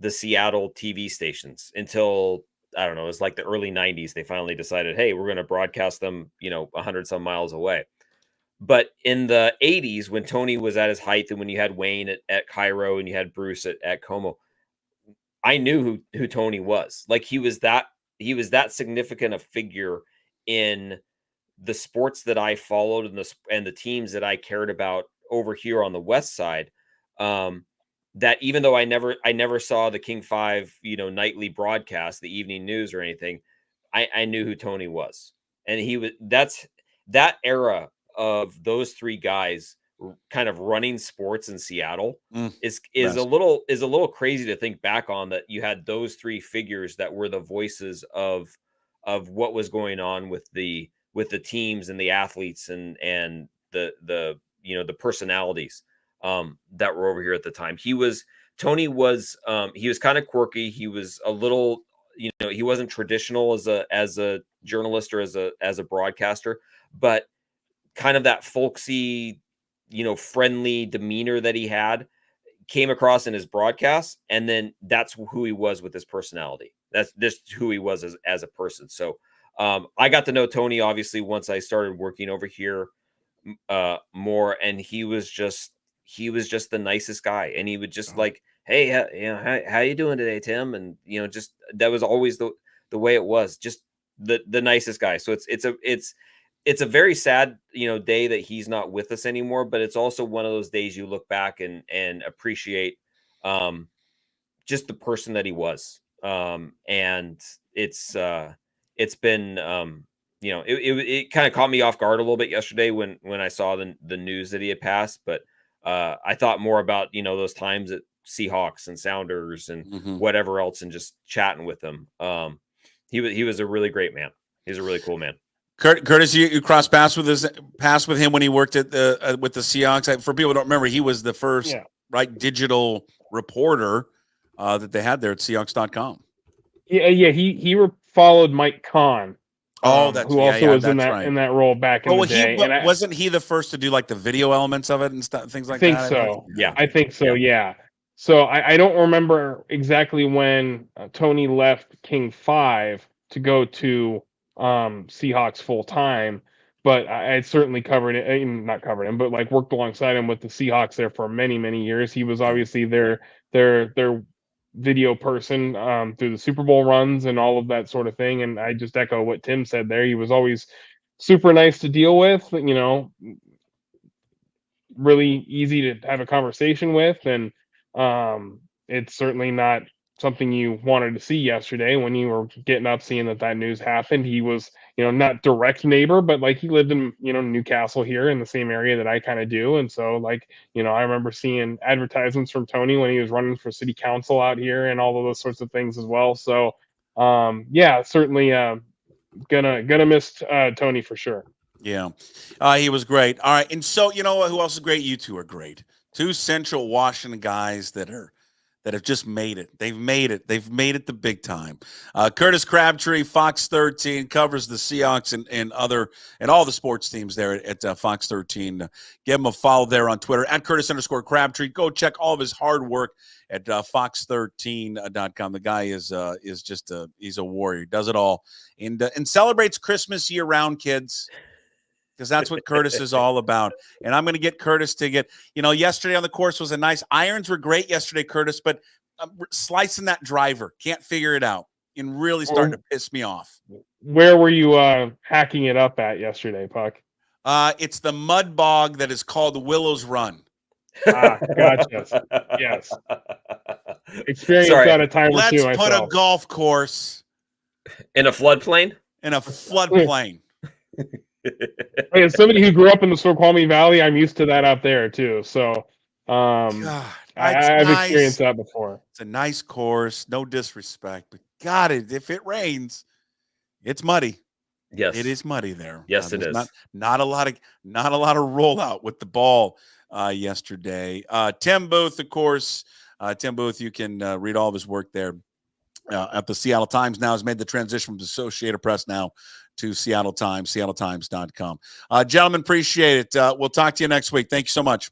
the Seattle TV stations until, I don't know, it was like the early 90s. They finally decided, hey, we're going to broadcast them, 100 some miles away. But in the 80s, when Tony was at his height, and when you had Wayne at Cairo and you had Bruce at Como, I knew who Tony was. Like, he was that significant a figure in the sports that I followed and the teams that I cared about over here on the West side. That even though I never saw the King 5, nightly broadcast, the evening news or anything, I knew who Tony was. And that's that era of those three guys kind of running sports in Seattle is a little crazy to think back on, that you had those three figures that were the voices of what was going on with the teams and the athletes and the personalities that were over here at the time. Tony was kind of quirky. He was a little, he wasn't traditional as a journalist or as a broadcaster, but kind of that folksy, friendly demeanor that he had came across in his broadcasts. And then that's who he was with his personality. That's just who he was as a person. So I got to know Tony, obviously, once I started working over here more, and he was just the nicest guy. And he would just like, hey, how you doing today, Tim? And, just, that was always the way it was, just the nicest guy. So it's a very sad, day that he's not with us anymore, but it's also one of those days you look back and appreciate just the person that he was. And it's been, it kind of caught me off guard a little bit yesterday when I saw the news that he had passed, but I thought more about, those times at Seahawks and Sounders and whatever else, and just chatting with him. He was a really great man. He's a really cool man. Curtis, you crossed paths with him when he worked with the Seahawks. For people who don't remember, he was the first digital reporter that they had there at Seahawks.com. Yeah. He followed Mike Kahn. Who also was in that role back in the day. Wasn't he the first to do like the video elements of it and stuff, things like that? I think so. I think so. Yeah. So I don't remember exactly when Tony left King 5 to go to Seahawks full time, but I had certainly not covered him, but like worked alongside him with the Seahawks there for many, many years. He was obviously their video person through the Super Bowl runs and all of that sort of thing. And I just echo what Tim said there. He was always super nice to deal with, really easy to have a conversation with. And it's certainly not something you wanted to see yesterday when you were getting up, seeing that news happened. He was, not direct neighbor, but like he lived in, Newcastle here in the same area that I kind of do. And so like, I remember seeing advertisements from Tony when he was running for city council out here and all of those sorts of things as well. So certainly gonna miss Tony for sure. Yeah. He was great. All right. And so, who else is great? You two are great. Two Central Washington guys that have just made it. They've made it the big time. Curtis Crabtree, Fox 13, covers the Seahawks and all the sports teams there at Fox 13. Give him a follow there on Twitter at Curtis_Crabtree. Go check all of his hard work at Fox13.com. The guy is just he's a warrior. He does it all and celebrates Christmas year round, kids. Because that's what Curtis is all about. And I'm going to get Curtis to get, yesterday on the course was a nice, irons were great yesterday, Curtis, but slicing that driver, can't figure it out and really starting to piss me off. Where were you hacking it up at yesterday, Puck? It's the mud bog that is called Willow's Run. Gotcha. Yes. Experience that a time or two. Let's put a golf course. In a floodplain? In a floodplain. As somebody who grew up in the Snoqualmie Valley, I'm used to that out there too. So I've experienced that before. It's a nice course, no disrespect, but God, if it rains, it's muddy. Yes, it is muddy there. Yes, it is. Not a lot of rollout with the ball yesterday. Tim Booth, of course. Tim Booth, you can read all of his work there at the Seattle Times. Now has made the transition from Associated Press now to Seattle Times, seattletimes.com. Gentlemen, appreciate it. We'll talk to you next week. Thank you so much.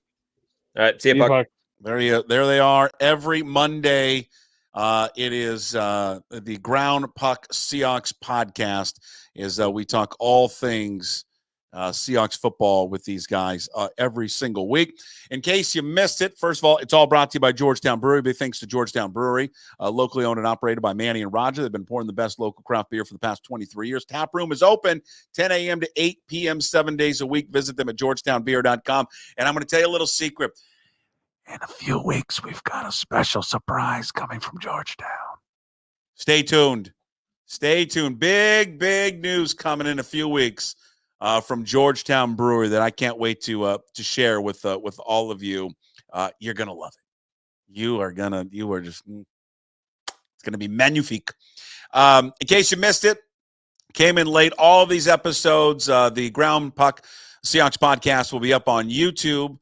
All right. See you, Puck. There they are. Every Monday, it is the Ground Puck Seahawks podcast. We talk all things Seahawks football with these guys every single week. In case you missed it, first of all, it's all brought to you by Georgetown Brewery. Big thanks to Georgetown Brewery, locally owned and operated by Manny and Roger. They've been pouring the best local craft beer for the past 23 years. Tap room is open 10 a.m. to 8 p.m. 7 days a week. Visit them at georgetownbeer.com. And I'm going to tell you a little secret. In a few weeks, we've got a special surprise coming from Georgetown. Stay tuned. Stay tuned. Big news coming in a few weeks from Georgetown Brewery that I can't wait to share with all of you. You're gonna love it. It's gonna be magnifique. In case you missed it, came in late. All of these episodes, the Ground Puck Seahawks podcast will be up on YouTube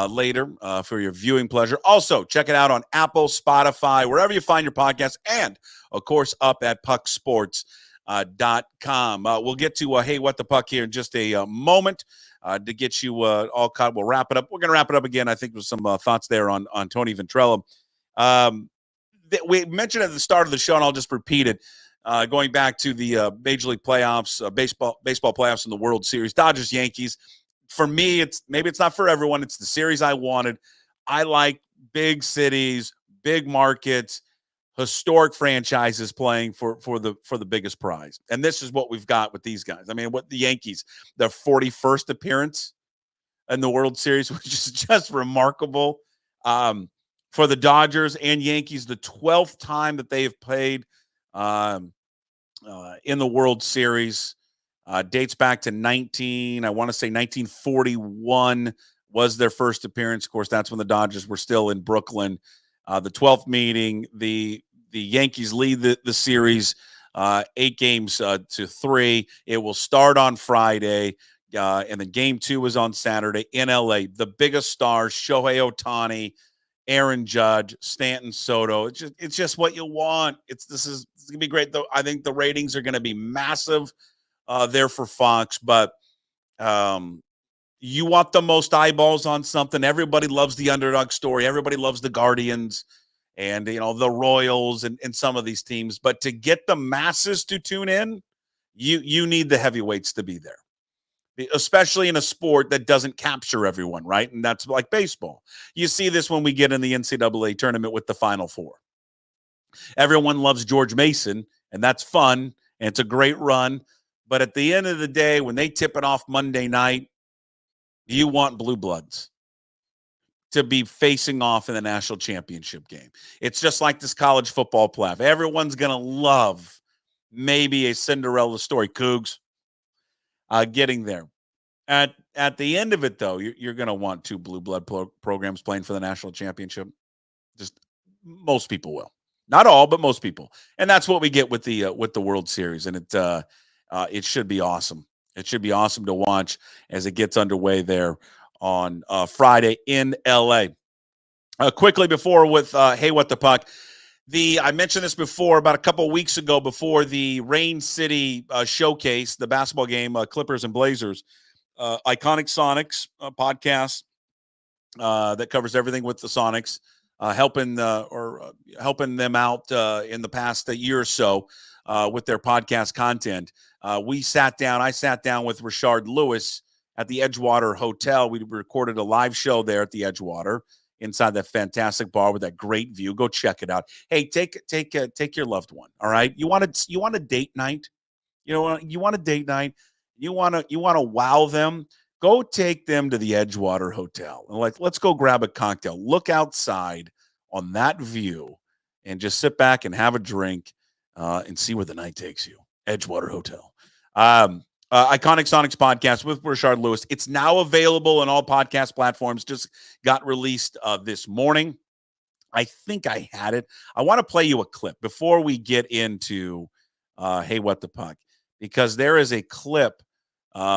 later for your viewing pleasure. Also, check it out on Apple, Spotify, wherever you find your podcast, and of course up at pucksports.com. We'll get to Hey What the Puck here in just a moment to get you all caught. We'll wrap it up. We're going to wrap it up again, I think, with some thoughts there on Tony Ventrella. We mentioned at the start of the show, and I'll just repeat it, going back to the Major League playoffs, baseball playoffs in the World Series, Dodgers-Yankees. For me, maybe it's not for everyone. It's the series I wanted. I like big cities, big markets, historic franchises playing for the biggest prize. And this is what we've got with these guys. I mean, what the Yankees, their 41st appearance in the World Series, which is just remarkable. For the Dodgers and Yankees, the 12th time that they have played in the World Series. Dates back to 1941 was their first appearance. Of course, that's when the Dodgers were still in Brooklyn. The 12th meeting, the Yankees lead the series 8-3. It will start on Friday, and then Game 2 is on Saturday in L.A. The biggest stars, Shohei Ohtani, Aaron Judge, Stanton Soto. It's just what you want. This is going to be great, though. I think the ratings are going to be massive there for Fox, but you want the most eyeballs on something. Everybody loves the underdog story. Everybody loves the Guardians and, the Royals and some of these teams. But to get the masses to tune in, you need the heavyweights to be there, especially in a sport that doesn't capture everyone, right? And that's like baseball. You see this when we get in the NCAA tournament with the Final Four. Everyone loves George Mason, and that's fun, and it's a great run. But at the end of the day, when they tip it off Monday night, you want blue bloods to be facing off in the national championship game. It's just like this college football playoff. Everyone's going to love maybe a Cinderella story, Cougs, getting there. At the end of it, though, you're going to want two blue blood programs playing for the national championship. Just most people will. Not all, but most people. And that's what we get with the World Series. And it should be awesome. It should be awesome to watch as it gets underway there on Friday in L.A. Quickly before with Hey What the Puck. I mentioned this before about a couple of weeks ago before the Rain City showcase, the basketball game, Clippers and Blazers. Iconic Sonics podcast that covers everything with the Sonics, helping them out in the past year or so with their podcast content. I sat down with Richard Lewis at the Edgewater Hotel. We recorded a live show there at the Edgewater inside that fantastic bar with that great view. Go check it out. Hey, take your loved one. All right. You want a date night? You want a date night? You want to wow them? Go take them to the Edgewater Hotel and let's go grab a cocktail. Look outside on that view and just sit back and have a drink and see where the night takes you. Edgewater Hotel. Iconic Sonics podcast with Richard Lewis. It's now available on all podcast platforms. Just got released this morning. I think I had it. I want to play you a clip before we get into Hey What the Puck, because there is a clip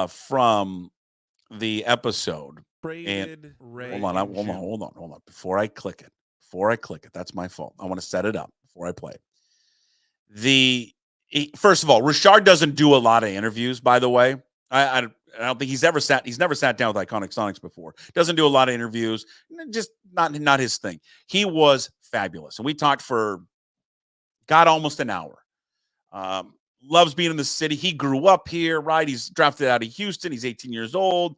from the episode And Ray. hold on. Before I click it, that's my fault. I want to set it up before I play it. First of all, Richard doesn't do a lot of interviews, by the way. I don't think he's never sat down with Iconic Sonics before. Doesn't do a lot of interviews. Just not his thing. He was fabulous. And we talked for almost an hour. Loves being in the city. He grew up here, right? He's drafted out of Houston. He's 18 years old.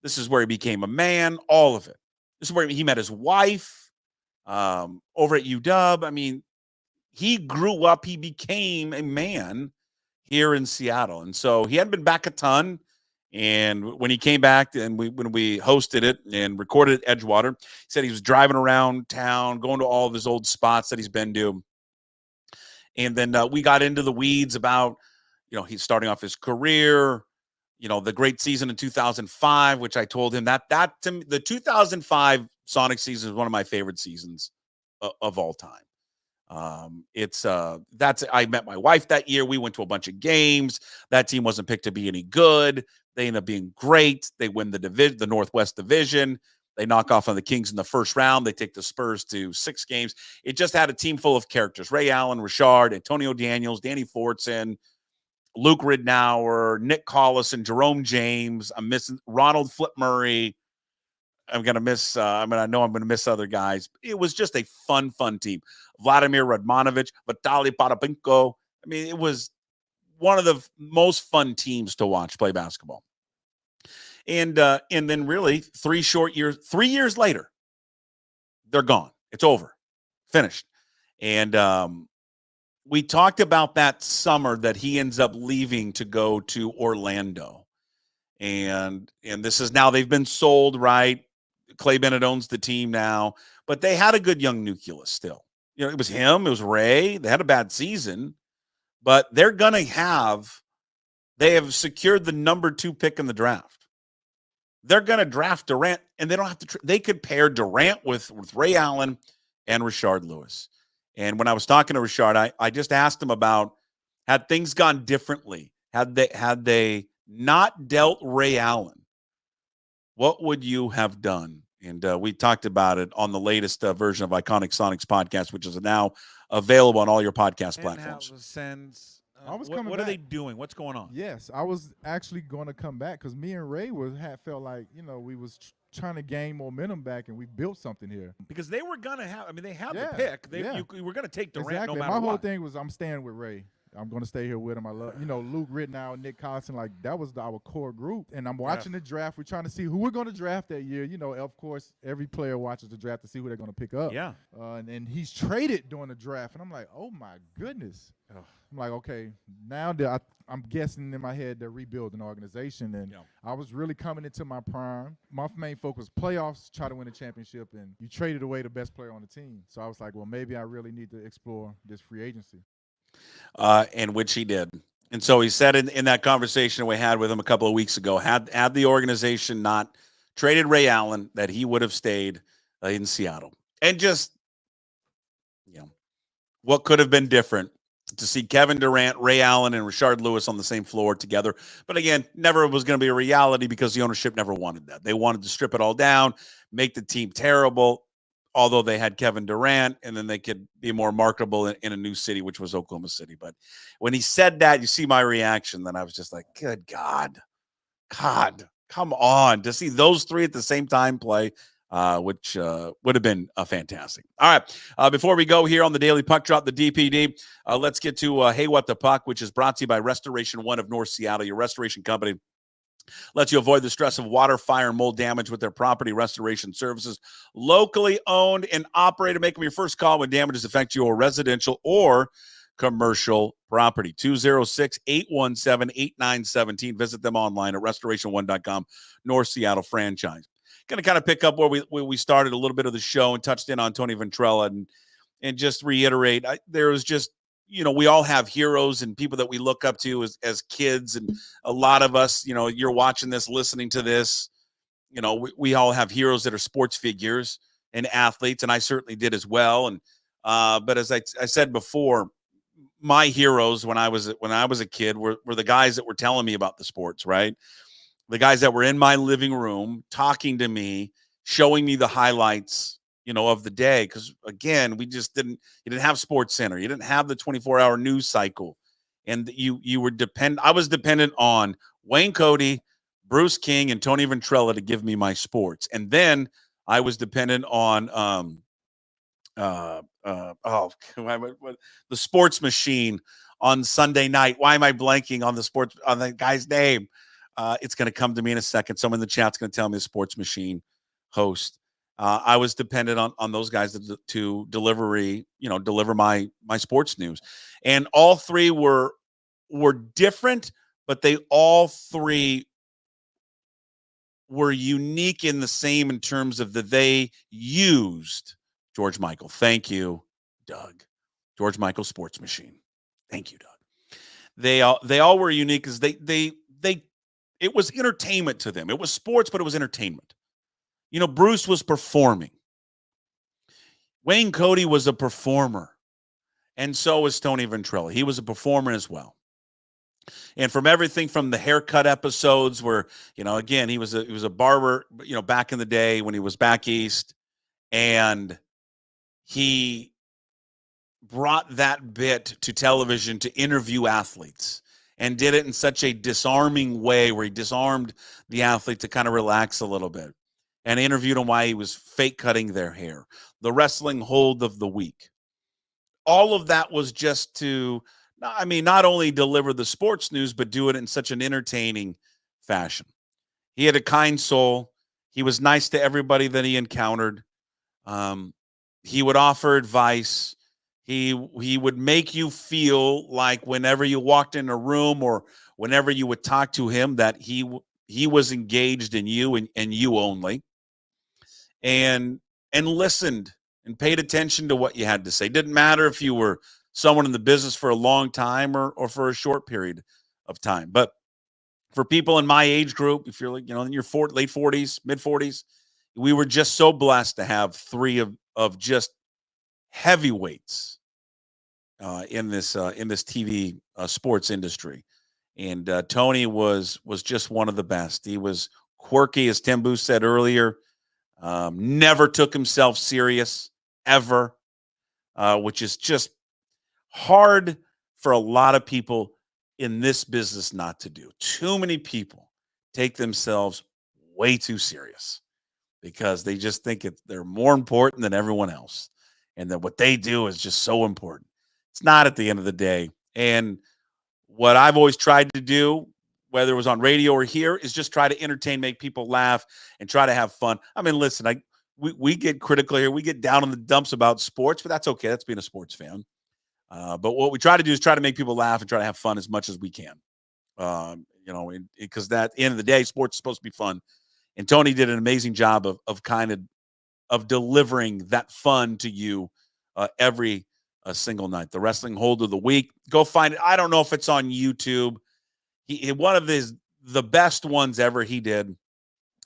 This is where he became a man, all of it. This is where he met his wife over at UW. I mean, he grew up, he became a man here in Seattle. And so he hadn't been back a ton. And when he came back and when we hosted it and recorded at Edgewater, he said he was driving around town, going to all of his old spots that he's been to. And then we got into the weeds about, he's starting off his career, the great season in 2005, which I told him that to me, the 2005 Sonic season is one of my favorite seasons of all time. I met my wife that year. We went to a bunch of games. That team wasn't picked to be any good. They end up being great. They win the Northwest Division. They knock off on the Kings in the first round. They take the Spurs to 6 games. It just had a team full of characters. Ray Allen, Richard, Antonio Daniels, Danny Fortson, Luke Ridnour, Nick Collison, Jerome James. I'm missing Ronald Flip Murray. I'm going to miss, I know I'm going to miss other guys. It was just a fun team. Vladimir Radmanovich, Vitaly Potapenko. I mean, it was one of the most fun teams to watch play basketball. And then really 3 years later, they're gone. It's over. Finished. And we talked about that summer that he ends up leaving to go to Orlando. And this is now they've been sold, right? Clay Bennett owns the team now, but they had a good young nucleus still. It was him, it was Ray. They had a bad season, but they have secured the number 2 pick in the draft. They're going to draft Durant, and they don't have to. They could pair Durant with Ray Allen and Rashard Lewis. And when I was talking to Rashard, I just asked him about, had things gone differently, had they not dealt Ray Allen, what would you have done? And we talked about it on the latest version of Iconic Sonics podcast, which is now available on all your podcast platforms. What are they doing? What's going on? Yes, I was actually going to come back because me and Ray felt like, we was trying to gain momentum back, and we built something here. Because they were going to have, they had the pick. You were going to take Durant exactly. no matter what. My whole thing was I'm staying with Ray. I'm going to stay here with him. I love, Luke Ridnour, Nick Collison, that was our core group. And I'm watching the draft. We're trying to see who we're going to draft that year. Of course, every player watches the draft to see who they're going to pick up. Yeah. And he's traded during the draft. And I'm like, oh, my goodness. I'm like, okay, now that I'm guessing in my head they're rebuilding the organization. And I was really coming into my prime. My main focus was playoffs, try to win a championship. And you traded away the best player on the team. So I was like, well, maybe I really need to explore this free agency. And which he did. And so he said in that conversation we had with him a couple of weeks ago, had the organization not traded Ray Allen, that he would have stayed in Seattle. And just, what could have been different to see Kevin Durant, Ray Allen, and Rashard Lewis on the same floor together. But again, never was going to be a reality because the ownership never wanted that. They wanted to strip it all down, make the team terrible, although they had Kevin Durant, and then they could be more marketable in a new city, which was Oklahoma City. But when he said that, you see my reaction, then I was just like, good God, come on. To see those 3 at the same time play, which would have been fantastic. All right, before we go here on the Daily Puck Drop, the DPD, let's get to Hey What the Puck, which is brought to you by Restoration One of North Seattle, your restoration company. Lets you avoid the stress of water, fire, and mold damage with their property restoration services. Locally owned and operated. Make them your first call when damages affect your residential or commercial property. 206-817-8917. Visit them online at restoration1.com. North Seattle franchise. Going to kind of pick up where we started a little bit of the show and touched in on Tony Ventrella and just reiterate. There was just, we all have heroes and people that we look up to as kids. And a lot of us, you're watching this, listening to this, we all have heroes that are sports figures and athletes. And I certainly did as well. And, but as I said before, my heroes when I was a kid were the guys that were telling me about the sports, right? the guys that were in my living room talking to me, showing me the highlights, of the day. Because again, you didn't have Sports Center, you didn't have the 24-hour news cycle, and you were I was dependent on Wayne Cody, Bruce King, and Tony Ventrella to give me my sports, and then I was dependent on the Sports Machine on Sunday night. Why am I blanking on the guy's name? It's going to come to me in a second. Someone in the chat's going to tell me the Sports Machine host. I was dependent on those guys to deliver my sports news, and all three were different, but they all three were unique in the same in terms of that they used George Michael. Thank you, Doug. George Michael Sports Machine. Thank you, Doug. They all were unique because it was entertainment to them. It was sports, but it was entertainment. Bruce was performing. Wayne Cody was a performer. And so was Tony Ventrella. He was a performer as well. And from everything from the haircut episodes where, again, he was a barber, back in the day when he was back east. And he brought that bit to television to interview athletes and did it in such a disarming way where he disarmed the athlete to kind of relax a little bit and interviewed him why he was fake cutting their hair. The wrestling hold of the week. All of that was just to, not only deliver the sports news, but do it in such an entertaining fashion. He had a kind soul. He was nice to everybody that he encountered. He would offer advice. He would make you feel like whenever you walked in a room or whenever you would talk to him that he was engaged in you and you only, and listened and paid attention to what you had to say. Didn't matter if you were someone in the business for a long time or for a short period of time. But for people in my age group, if you're in your late 40s, mid 40s, we were just so blessed to have three of just heavyweights in this TV sports industry. And Tony was just one of the best. He was quirky, as Tim Booth said earlier. Never took himself serious ever, which is just hard for a lot of people in this business not to do. Too many people take themselves way too serious because they just think they're more important than everyone else and that what they do is just so important. It's not at the end of the day. And what I've always tried to do, whether it was on radio or here, is just try to entertain, make people laugh, and try to have fun. Listen, we get critical here. We get down in the dumps about sports, but that's okay. That's being a sports fan. But what we try to do is try to make people laugh and try to have fun as much as we can. Because at the end of the day, sports is supposed to be fun. And Tony did an amazing job of delivering that fun to you every single night. The wrestling hold of the week. Go find it. I don't know if it's on YouTube. One of the best ones ever he did.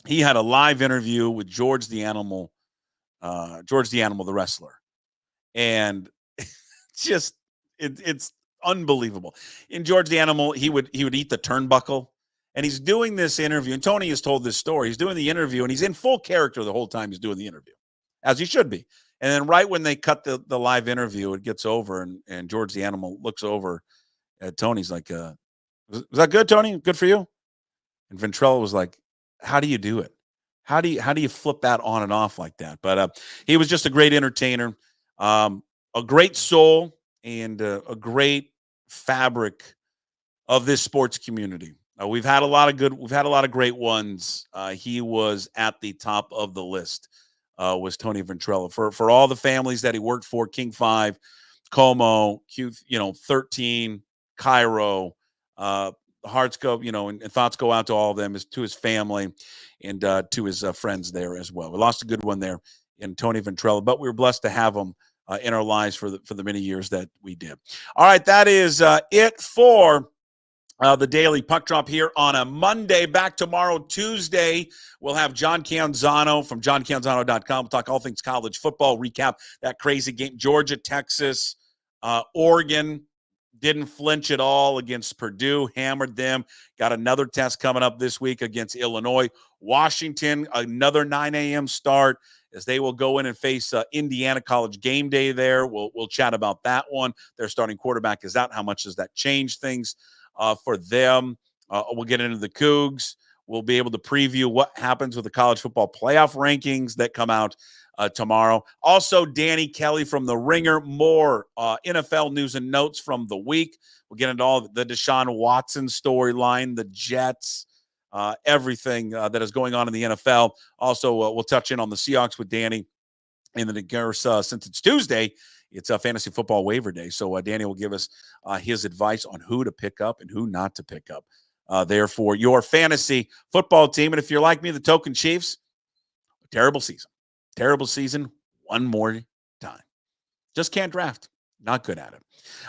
He had a live interview with George the Animal, the wrestler. And it's unbelievable. In George the Animal, he would eat the turnbuckle, and he's doing this interview. And Tony has told this story. He's doing the interview, and he's in full character the whole time he's doing the interview, as he should be. And then right when they cut the live interview, it gets over, and George the Animal looks over at Tony's like, "Was that good, Tony? Good for you?" And Ventrella was like, "How do you do it? How do you flip that on and off like that?" But he was just a great entertainer. A great soul and a great fabric of this sports community. We've had a lot of great ones. He was at the top of the list. Was Tony Ventrella for all the families that he worked for: King 5, Como, 13, Cairo. Hearts go, and thoughts go out to all of them, to his family and to his friends there as well. We lost a good one there in Tony Ventrella, but we were blessed to have him in our lives for the many years that we did. All right, that is it for the Daily Puck Drop here on a Monday. Back tomorrow, Tuesday, we'll have John Canzano from johncanzano.com. We'll talk all things college football, recap that crazy game, Georgia, Texas, Oregon. Didn't flinch at all against Purdue, hammered them. Got another test coming up this week against Illinois. Washington, another 9 a.m. start as they will go in and face Indiana College game day there. We'll chat about that one. Their starting quarterback is out. How much does that change things for them? We'll get into the Cougs. We'll be able to preview what happens with the college football playoff rankings that come out tomorrow. Also, Danny Kelly from The Ringer. More NFL news and notes from the week. We'll get into all the Deshaun Watson storyline, the Jets, everything that is going on in the NFL. Also, we'll touch in on the Seahawks with Danny. And then, of course, since it's Tuesday, it's a fantasy football waiver day. So Danny will give us his advice on who to pick up and who not to pick up there for your fantasy football team. And if you're like me, the Token Chiefs, terrible season. Terrible season one more time. Just can't draft. Not good at it.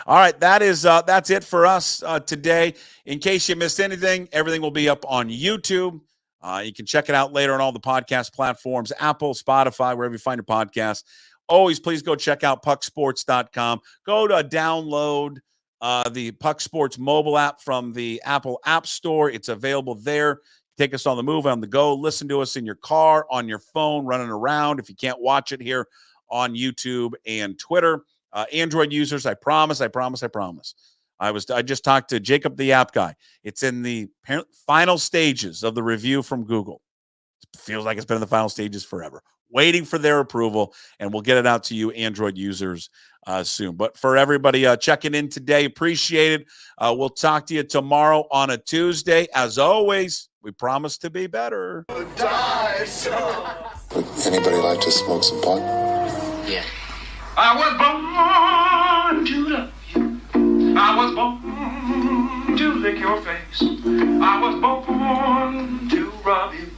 All right, that's it for us today. In case you missed anything, everything will be up on YouTube. You can check it out later on all the podcast platforms, Apple, Spotify, wherever you find your podcast. Always please go check out pucksports.com. Go to download the Puck Sports mobile app from the Apple App Store. It's available there. Take us on the move, on the go. Listen to us in your car, on your phone, running around. If you can't watch it here on YouTube and Twitter. Android users, I promise. I just talked to Jacob, the app guy. It's in the final stages of the review from Google. It feels like it's been in the final stages forever. Waiting for their approval, and we'll get it out to you Android users soon. But for everybody checking in today, appreciate it. We'll talk to you tomorrow on a Tuesday. As always, we promise to be better. Would anybody like to smoke some pot? Yeah. I was born to love you. I was born to lick your face. I was born to rob you.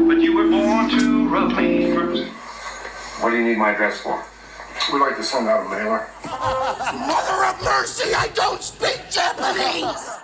But you were born to rub me first. What do you need my address for? We'd like to send out a mailer. Mother of mercy, I don't speak Japanese!